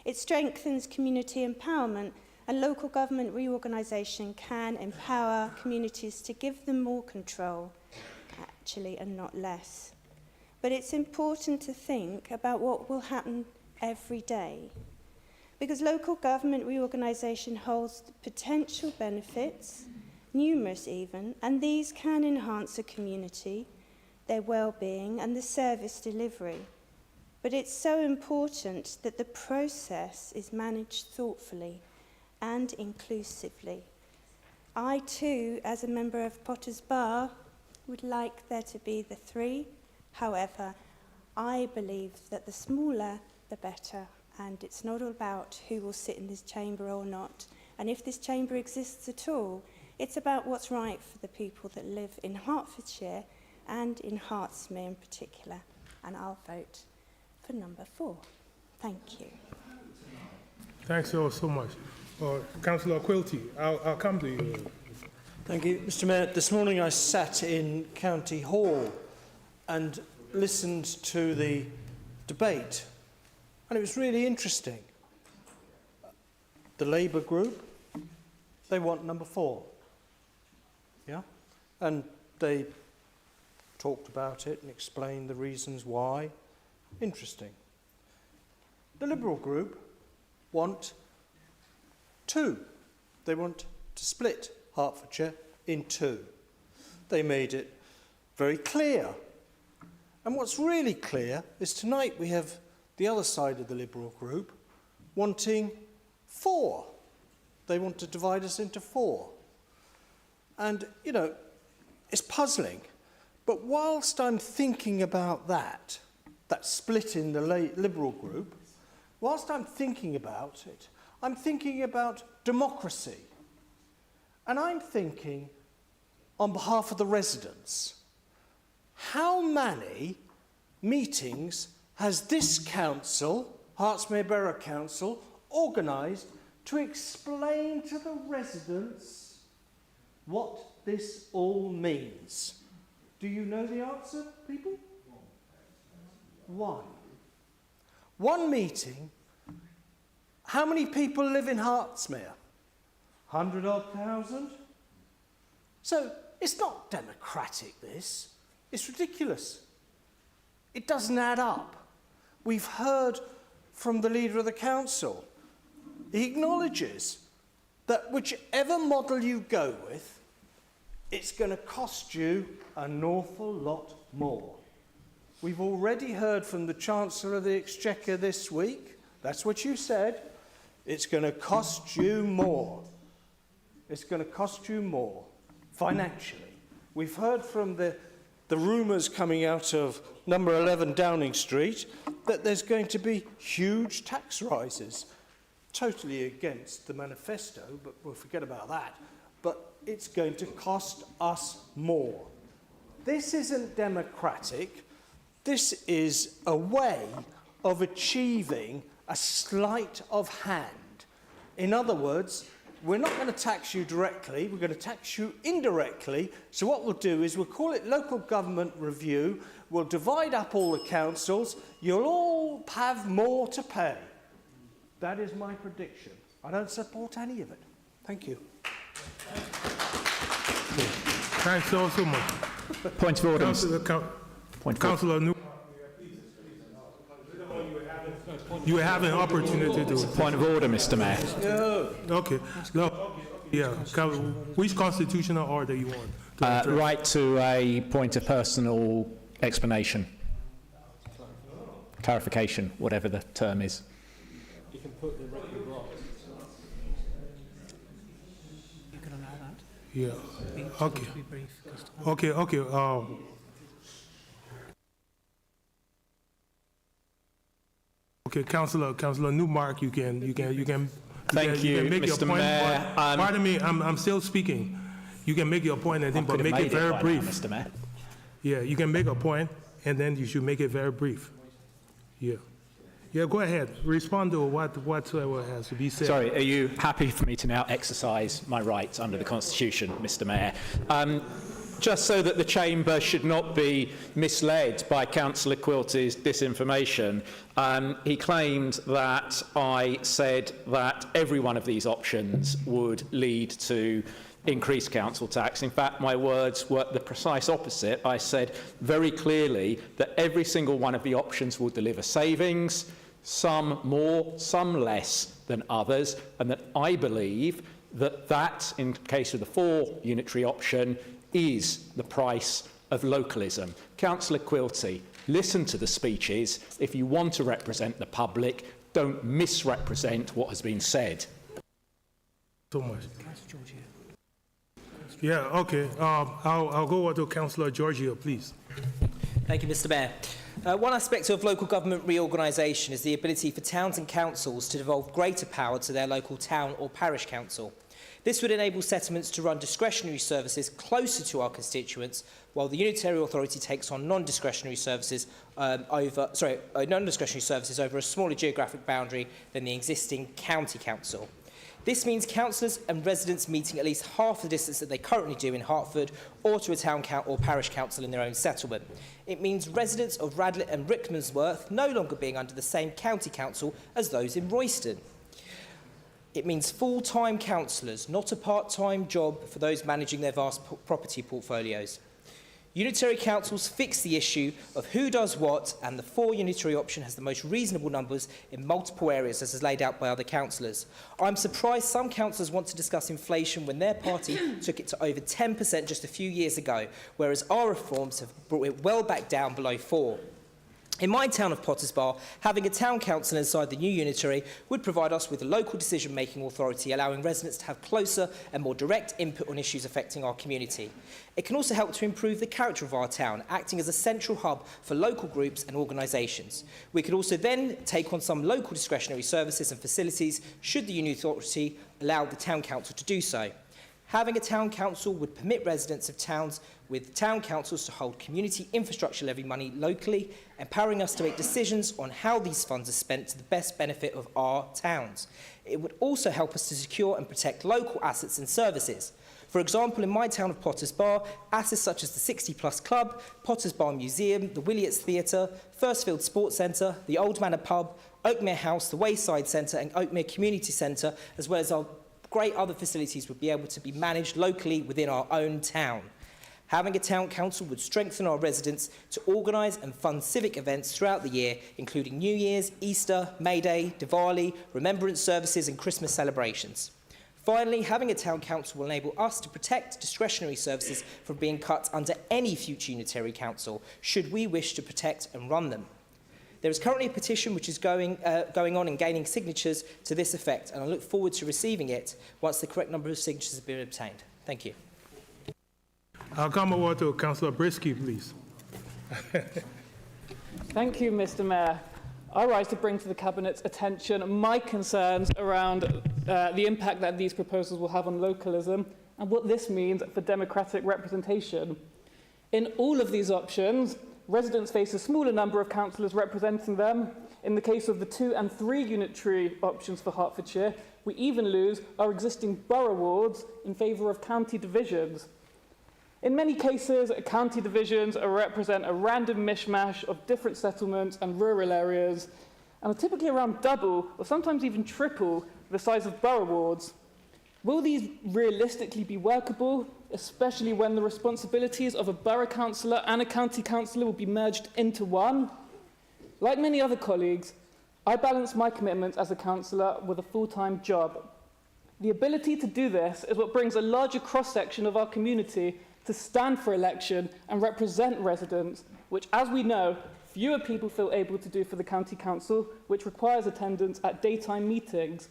It strengthens community empowerment, and local government reorganisation can empower communities to give them more control, actually, and not less. But it's important to think about what will happen every day, because local government reorganisation holds potential benefits, numerous even, and these can enhance a community, their well-being and the service delivery. But it's so important that the process is managed thoughtfully and inclusively. I too, as a member of Potter's Bar, would like there to be the 3. However, I believe that the smaller, the better, and it's not all about who will sit in this chamber or not. And if this chamber exists at all, it's about what's right for the people that live in Hertfordshire and in Hertsmere in particular. And I'll vote for number 4. Thank you. Thanks all so much. Councillor Quilty, I'll come to you. Thank you, Mr. Mayor. This morning I sat in County Hall and listened to the debate, and it was really interesting. The Labour group, they want number 4. Yeah? And they talked about it and explained the reasons why. Interesting. The Liberal group want 2. They want to split Hertfordshire in 2. They made it very clear. And what's really clear is tonight we have the other side of the Liberal group wanting 4. They want to divide us into 4. And, you know, it's puzzling. But whilst I'm thinking about that split in the Liberal group, whilst I'm thinking about it, I'm thinking about democracy. And I'm thinking, on behalf of the residents, how many meetings has this council, Hertsmere Borough Council, organised to explain to the residents what this all means? Do you know the answer, people? 1. 1 meeting. How many people live in Hertsmere? 100,000? So it's not democratic, this. It's ridiculous. It doesn't add up. We've heard from the leader of the council. He acknowledges that whichever model you go with, it's going to cost you an awful lot more. We've already heard from the Chancellor of the Exchequer this week. That's what you said. It's going to cost you more. It's going to cost you more financially. We've heard from the rumours coming out of number 11 Downing Street that there's going to be huge tax rises. Totally against the manifesto, but we'll forget about that. But it's going to cost us more. This isn't democratic. This is a way of achieving a sleight of hand. In other words, we're not going to tax you directly, we're going to tax you indirectly. So what we'll do is we'll call it local government review, we'll divide up all the councils, you'll all have more to pay. That is my prediction. I don't support any of it. Thank you. Thanks so much. Point of order. Councillor New. You have an opportunity to do it. Point of order, Mr. Mayor. Okay. No. Yeah. Which constitutional order you want? Right to a point of personal explanation, clarification, whatever the term is. You can put the record right. You can allow that. Yeah. Okay. Okay. Okay, Councillor Newmark, you can Thank you, make Mr. your point. Mayor. Pardon me, I'm still speaking. You can make your point and then, but make it very brief. Now, Mr. Mayor. Yeah, you can make a point and then you should make it very brief. Yeah. Yeah, go ahead. Respond to whatsoever has to be said. Sorry, are you happy for me to now exercise my rights under the Constitution, Mr. Mayor? Just so that the Chamber should not be misled by Councillor Quilty's disinformation, he claimed that I said that every one of these options would lead to increased council tax. In fact, my words were the precise opposite. I said very clearly that every single one of the options will deliver savings, some more, some less than others, and that I believe that that, in the case of the 4 unitary option, is the price of localism. Councillor Quilty, listen to the speeches. If you want to represent the public, don't misrepresent what has been said. So much. Yeah, okay. I'll go over to Councillor Giorgio, please. Thank you, Mr. Mayor. One aspect of local government reorganisation is the ability for towns and councils to devolve greater power to their local town or parish council. This would enable settlements to run discretionary services closer to our constituents, while the unitary authority takes on non-discretionary services over a smaller geographic boundary than the existing county council. This means councillors and residents meeting at least half the distance that they currently do in Hertford or to a town or parish council in their own settlement. It means residents of Radlett and Rickmansworth no longer being under the same county council as those in Royston. It means full-time councillors, not a part-time job for those managing their vast property portfolios. Unitary councils fix the issue of who does what, and the 4 unitary option has the most reasonable numbers in multiple areas, as is laid out by other councillors. I'm surprised some councillors want to discuss inflation when their party took it to over 10% just a few years ago, whereas our reforms have brought it well back down below 4%. In my town of Potters Bar, having a town council inside the new unitary would provide us with a local decision-making authority, allowing residents to have closer and more direct input on issues affecting our community. It can also help to improve the character of our town, acting as a central hub for local groups and organisations. We could also then take on some local discretionary services and facilities should the unit authority allow the town council to do so. Having a town council would permit residents of towns with town councils to hold community infrastructure levy money locally, empowering us to make decisions on how these funds are spent to the best benefit of our towns. It would also help us to secure and protect local assets and services. For example, in my town of Potters Bar, assets such as the 60 Plus Club, Potters Bar Museum, the Williots Theatre, Firstfield Sports Centre, the Old Manor Pub, Oakmere House, the Wayside Centre and Oakmere Community Centre, as well as our great other facilities, would be able to be managed locally within our own town. Having a town council would strengthen our residents to organise and fund civic events throughout the year, including New Year's, Easter, May Day, Diwali, remembrance services and Christmas celebrations. Finally, having a town council will enable us to protect discretionary services from being cut under any future unitary council, should we wish to protect and run them. There is currently a petition which is going on and gaining signatures to this effect, and I look forward to receiving it once the correct number of signatures have been obtained. Thank you. I'll come over to Councillor Brisky, please. Thank you, Mr. Mayor. I rise to bring to the Cabinet's attention my concerns around the impact that these proposals will have on localism and what this means for democratic representation. In all of these options, residents face a smaller number of councillors representing them. In the case of the 2 and 3 unitary options for Hertfordshire, we even lose our existing borough wards in favour of county divisions. In many cases, county divisions represent a random mishmash of different settlements and rural areas, and are typically around double or sometimes even triple the size of borough wards. Will these realistically be workable, especially when the responsibilities of a borough councillor and a county councillor will be merged into one? Like many other colleagues, I balance my commitments as a councillor with a full-time job. The ability to do this is what brings a larger cross-section of our community to stand for election and represent residents, which, as we know, fewer people feel able to do for the county council, which requires attendance at daytime meetings.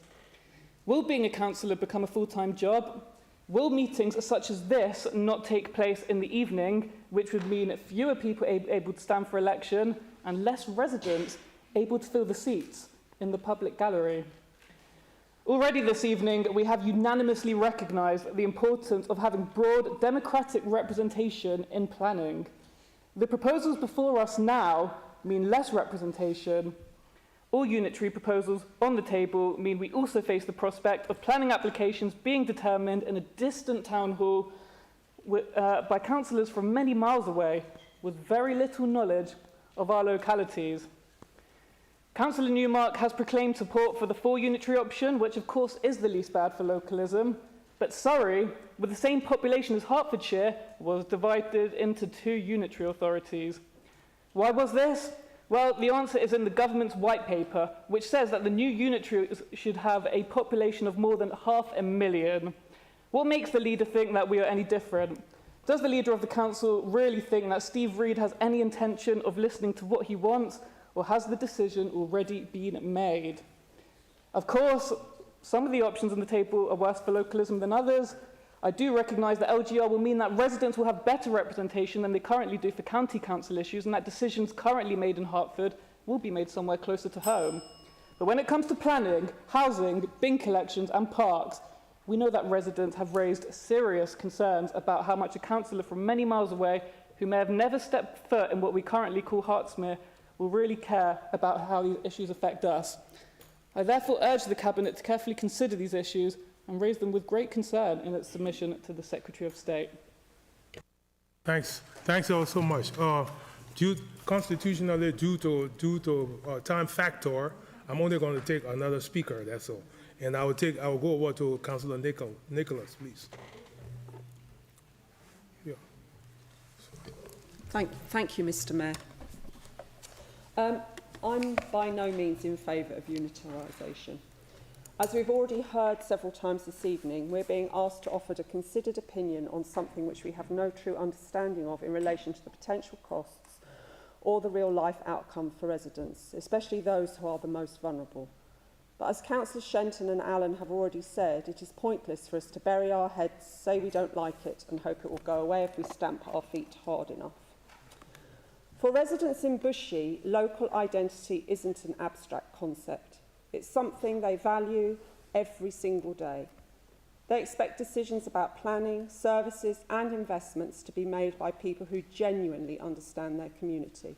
Will being a councillor become a full-time job? Will meetings such as this not take place in the evening, which would mean fewer people able to stand for election and less residents able to fill the seats in the public gallery? Already this evening, we have unanimously recognised the importance of having broad democratic representation in planning. The proposals before us now mean less representation. all unitary proposals on the table mean we also face the prospect of planning applications being determined in a distant town hall by councillors from many miles away with very little knowledge of our localities. Councillor Newmark has proclaimed support for the 4 unitary option, which of course is the least bad for localism, but Surrey, with the same population as Hertfordshire, was divided into 2 unitary authorities. Why was this? Well, the answer is in the government's white paper, which says that the new unitary should have a population of more than 500,000. What makes the leader think that we are any different? Does the leader of the council really think that Steve Reid has any intention of listening to what he wants, or has the decision already been made? Of course, some of the options on the table are worse for localism than others. I do recognise that LGR will mean that residents will have better representation than they currently do for county council issues, and that decisions currently made in Hertford will be made somewhere closer to home. But when it comes to planning, housing, bin collections and parks, we know that residents have raised serious concerns about how much a councillor from many miles away, who may have never stepped foot in what we currently call Hertsmere, will really care about how these issues affect us. I therefore urge the Cabinet to carefully consider these issues and raise them with great concern in its submission to the Secretary of State. Thanks all so much. Constitutionally, due to time factor, I'm only going to take another speaker, that's all. And I will go over to Councillor Nicholas, please. Yeah. Thank you, Mr. Mayor. I'm by no means in favour of unitarisation. As we've already heard several times this evening, we're being asked to offer a considered opinion on something which we have no true understanding of in relation to the potential costs or the real-life outcome for residents, especially those who are the most vulnerable. But as Councillors Shenton and Allen have already said, it is pointless for us to bury our heads, say we don't like it, and hope it will go away if we stamp our feet hard enough. For residents in Bushy, local identity isn't an abstract concept. It's something they value every single day. They expect decisions about planning, services and investments to be made by people who genuinely understand their community.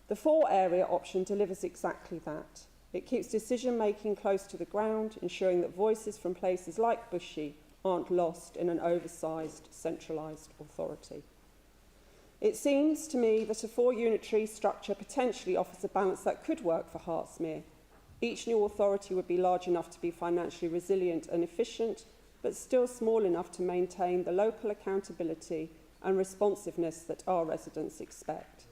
The 4-area option delivers exactly that. It keeps decision-making close to the ground, ensuring that voices from places like Bushy aren't lost in an oversized, centralised authority. It seems to me that a 4-unitary structure potentially offers a balance that could work for Hertsmere. Each new authority would be large enough to be financially resilient and efficient, but still small enough to maintain the local accountability and responsiveness that our residents expect.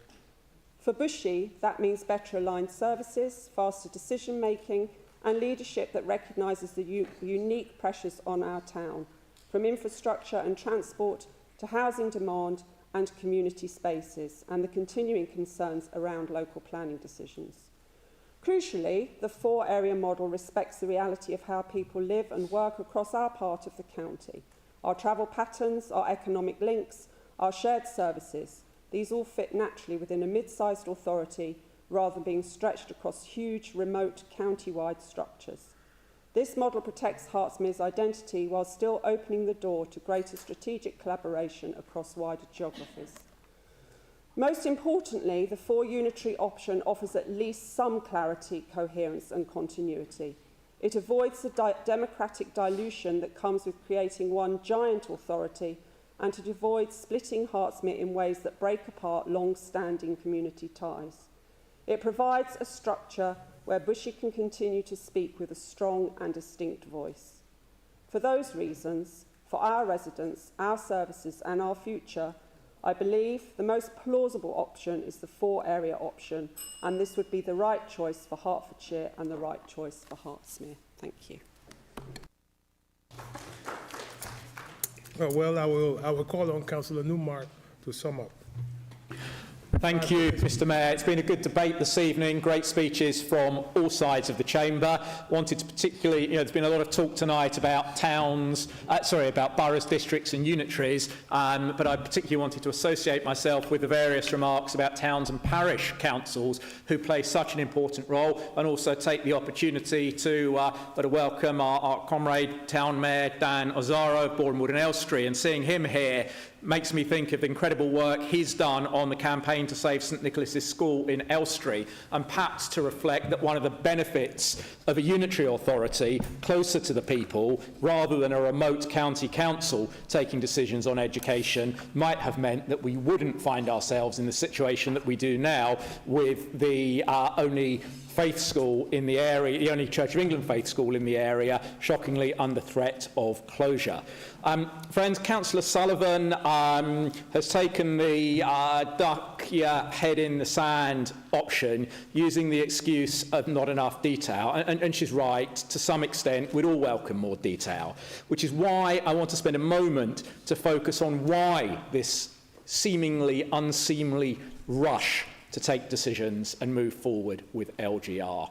For Bushy, that means better aligned services, faster decision-making, and leadership that recognises the unique pressures on our town, from infrastructure and transport to housing demand and community spaces, and the continuing concerns around local planning decisions. Crucially, the 4-area model respects the reality of how people live and work across our part of the county. Our travel patterns, our economic links, our shared services, these all fit naturally within a mid-sized authority rather than being stretched across huge, remote, county-wide structures. This model protects Hertsmere's identity while still opening the door to greater strategic collaboration across wider geographies. Most importantly, the 4-unitary option offers at least some clarity, coherence and continuity. It avoids the democratic dilution that comes with creating one giant authority, and it avoids splitting Hertsmere in ways that break apart long-standing community ties. It provides a structure where Bushy can continue to speak with a strong and distinct voice. For those reasons, for our residents, our services and our future, I believe the most plausible option is the 4-area option, and this would be the right choice for Hertfordshire and the right choice for Hertsmere. Thank you. Well, I will call on Councillor Newmark to sum up. Thank you, Mr. Mayor. It's been a good debate this evening. Great speeches from all sides of the chamber. Wanted to particularly, there's been a lot of talk tonight about about boroughs, districts and unitaries, but I particularly wanted to associate myself with the various remarks about towns and parish councils who play such an important role, and also take the opportunity to welcome our comrade Town Mayor Dan Ozaro of Bournemouth and Elstree, and seeing him here makes me think of the incredible work he's done on the campaign to save St Nicholas's School in Elstree, and perhaps to reflect that one of the benefits of a unitary authority closer to the people, rather than a remote county council taking decisions on education, might have meant that we wouldn't find ourselves in the situation that we do now, with the only faith school in the area, the only Church of England faith school in the area, shockingly under threat of closure. Friends, Councillor Sullivan has taken the duck your head in the sand option, using the excuse of not enough detail, and she's right, to some extent we'd all welcome more detail, which is why I want to spend a moment to focus on why this seemingly unseemly rush to take decisions and move forward with LGR.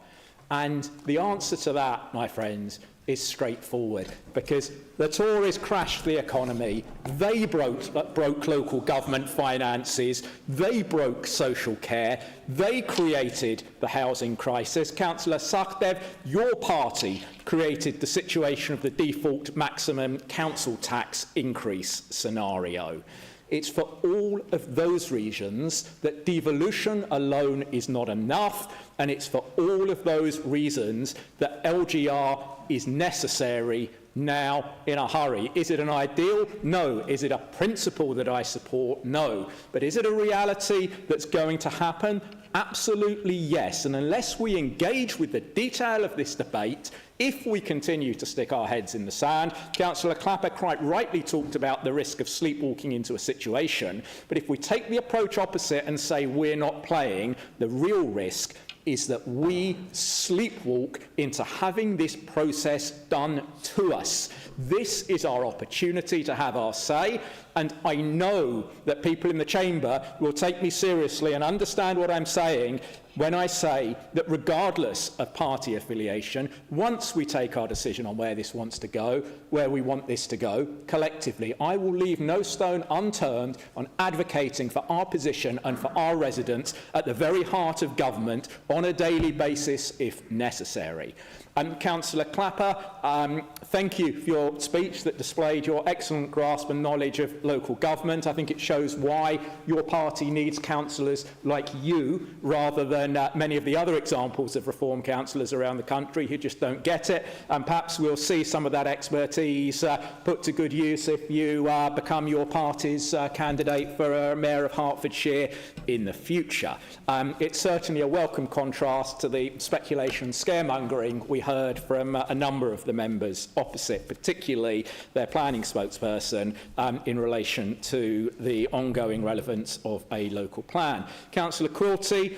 And the answer to that, my friends, is straightforward, because the Tories crashed the economy, they broke local government finances, they broke social care, they created the housing crisis. Councillor Sachdev, your party created the situation of the default maximum council tax increase scenario. It's for all of those reasons that devolution alone is not enough, and it's for all of those reasons that LGR is necessary now in a hurry. Is it an ideal? No. Is it a principle that I support? No. But is it a reality that's going to happen? Absolutely yes. And unless we engage with the detail of this debate, if we continue to stick our heads in the sand, Councillor Clapper quite rightly talked about the risk of sleepwalking into a situation, but if we take the approach opposite and say we're not playing, the real risk is that we sleepwalk into having this process done to us. This is our opportunity to have our say, and I know that people in the chamber will take me seriously and understand what I'm saying when I say that regardless of party affiliation, once we take our decision on where this wants to go, where we want this to go, collectively, I will leave no stone unturned on advocating for our position and for our residents at the very heart of government on a daily basis if necessary. Councillor Clapper, thank you for your speech that displayed your excellent grasp and knowledge of local government. I think it shows why your party needs councillors like you, rather than many of the other examples of reform councillors around the country who just don't get it. And perhaps we'll see some of that expertise put to good use if you become your party's candidate for Mayor of Hertfordshire in the future. It's certainly a welcome contrast to the speculation and scaremongering we heard from a number of the members opposite, particularly their planning spokesperson, in relation to the ongoing relevance of a local plan. Councillor Quilty,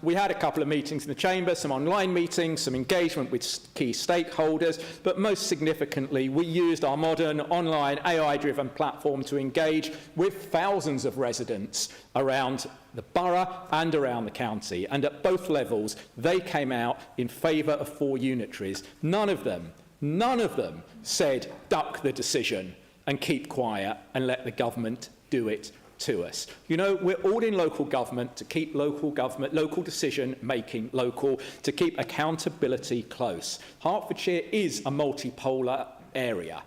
we had a couple of meetings in the chamber, some online meetings, some engagement with key stakeholders, but most significantly, we used our modern online AI-driven platform to engage with thousands of residents around the borough and around the county, and at both levels they came out in favour of 4 unitaries. None of them said duck the decision and keep quiet and let the government do it to us. You know, we're all in local government to keep local decision making local, to keep accountability close. Hertfordshire is a multipolar area.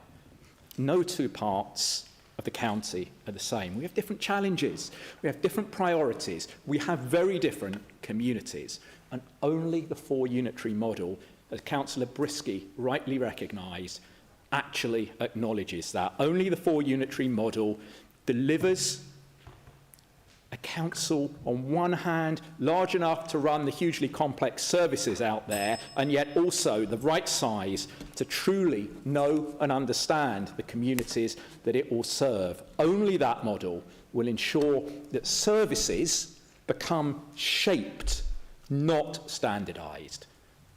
No two parts of the county are the same. We have different challenges, we have different priorities, we have very different communities, and only the 4 unitary model, as Councillor Brisky rightly recognised, actually acknowledges that. Only the 4 unitary model delivers a council, on one hand, large enough to run the hugely complex services out there, and yet also the right size to truly know and understand the communities that it will serve. Only that model will ensure that services become shaped, not standardised.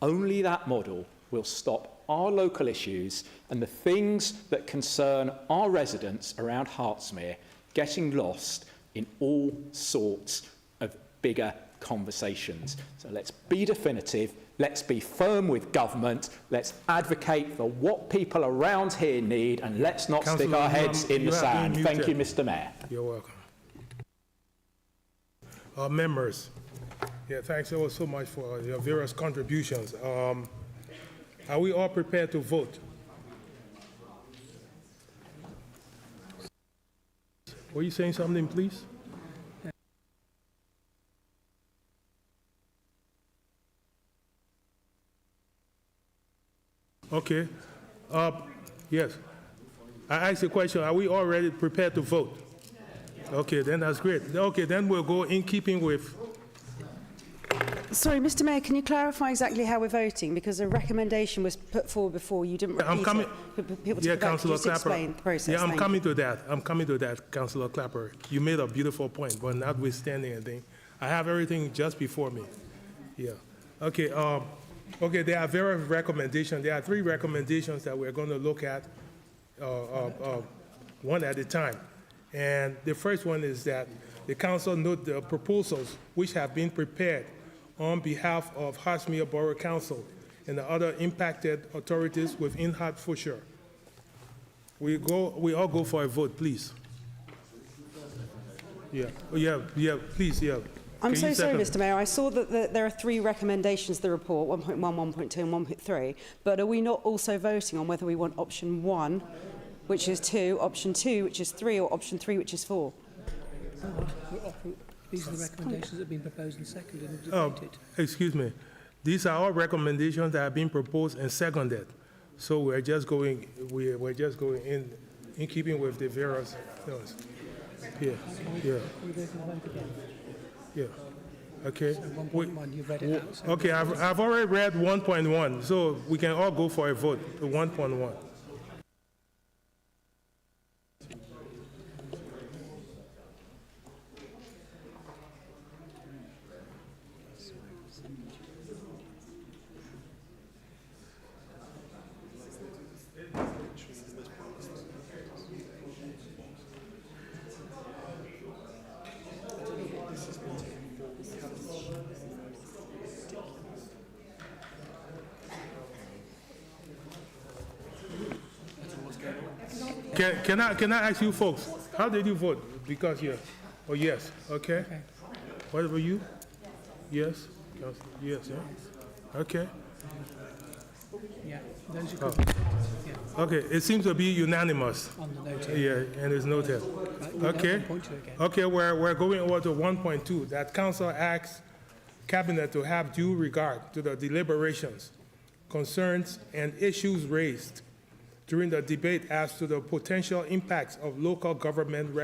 Only that model will stop our local issues and the things that concern our residents around Hertsmere getting lost in all sorts of bigger conversations. So let's be definitive, let's be firm with government, let's advocate for what people around here need, and let's not stick our heads in the sand. Thank you, Mr. Mayor. You're welcome. Members, thanks so much for your various contributions. Are we all prepared to vote? Were you saying something, please? Okay. Yes. I asked the question, are we already prepared to vote? Okay, then that's great. Okay, then we'll go in keeping with... Sorry, Mr. Mayor, can you clarify exactly how we're voting? Because a recommendation was put forward before, you didn't repeat I'm coming. People to Councillor just Clapper. explain the process. Yeah, I'm Thank coming to that. I'm coming to that, Councillor Clapper. You made a beautiful point, but notwithstanding anything, I have everything just before me. Yeah. Okay. Okay. There are various recommendations. There are 3 recommendations that we're going to look at, one at a time. And the first one is that the council note the proposals which have been prepared on behalf of Hertsmere Borough Council and the other impacted authorities within Hertfordshire. We all go for a vote, please. Yeah, please, yeah. I'm so sorry, Mr. Mayor. I saw that there are 3 recommendations to the report, 1.1, 1.2 and 1.3, but are we not also voting on whether we want option 1, which is 2, option 2, which is 3, or option 3, which is 4? These are the recommendations that have been proposed and seconded and debated. Excuse me. These are all recommendations that have been proposed and seconded. So we're just going in keeping with the various things. Yeah. Okay. So 1.1, you've read it out. So okay, I've already read 1.1, so we can all go for a vote to 1.1. Can I ask you folks, how did you vote? Because oh yes, okay. What about you? Yes, yes, yeah. Okay. Yeah, those are good. Yeah. Okay, it seems to be unanimous. On the note here. Yeah, and it's noted. Okay. Okay, we're going over to 1.2. That council asks cabinet to have due regard to the deliberations, concerns, and issues raised during the debate as to the potential impacts of local government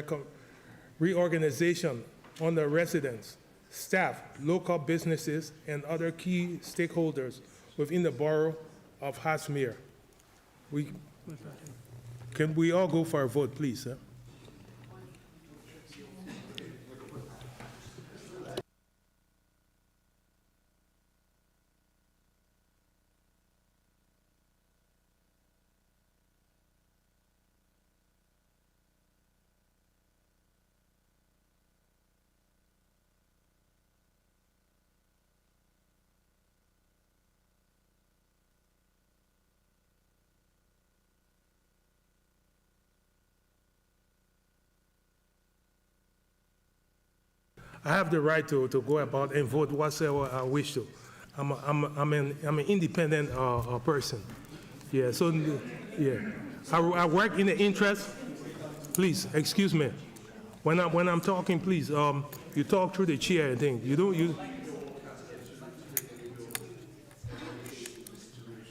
reorganization on the residents, staff, local businesses, and other key stakeholders within the borough of Hertsmere. Can we all go for a vote, please? Sir? I have the right to go about and vote whatsoever I wish to. I'm an independent person. Yeah, so, yeah. I work in the interest, please, excuse me. When I'm talking, please, you talk through the chair and things.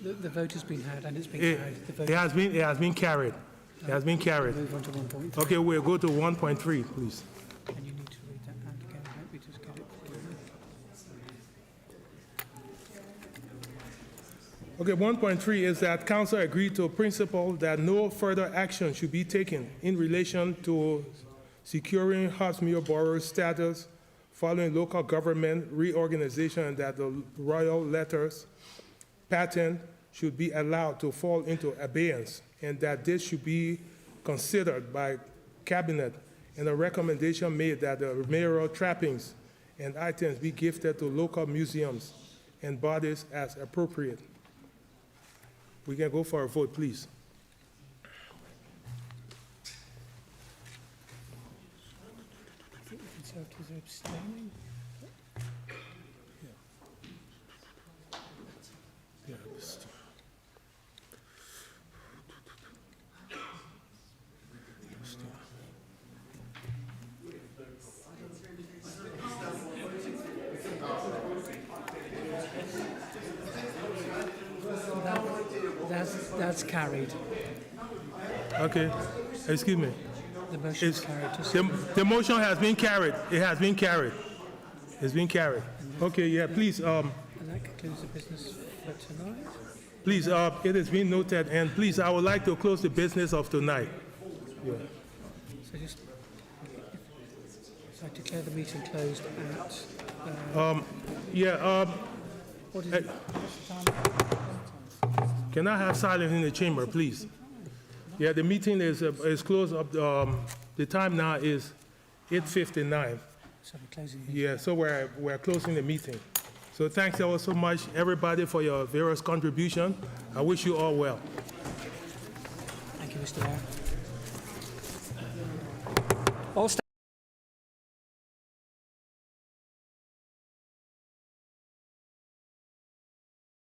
The vote has been had and it's been carried. It has been carried. It has been carried. Move on to 1.3. Okay, we'll go to 1.3, please. And you need to read that out again. Let me just get it. Okay, 1.3 is that council agreed to a principle that no further action should be taken in relation to securing Hertsmere Borough's status following local government reorganization, and that the royal letters patent should be allowed to fall into abeyance, and that this should be considered by cabinet, and a recommendation made that the mayoral trappings and items be gifted to local museums and bodies as appropriate. We can go for a vote, please. The Conservatives are abstaining. That's carried. Okay, excuse me. The motion is carried. The motion has been carried. It has been carried. It's been carried. Okay, yeah, please, And that concludes the business for tonight. please, it has been noted, and please, I would like to close the business of tonight. Yeah. So I declare the meeting closed at... what is it? Can I have silence in the chamber, please? Yeah, the meeting is closed up. The time now is 8:59. So we're closing. Yeah, so we're closing the meeting. So thanks ever so much, everybody, for your various contributions. I wish you all well. Thank you, Mr. Mayor. All staff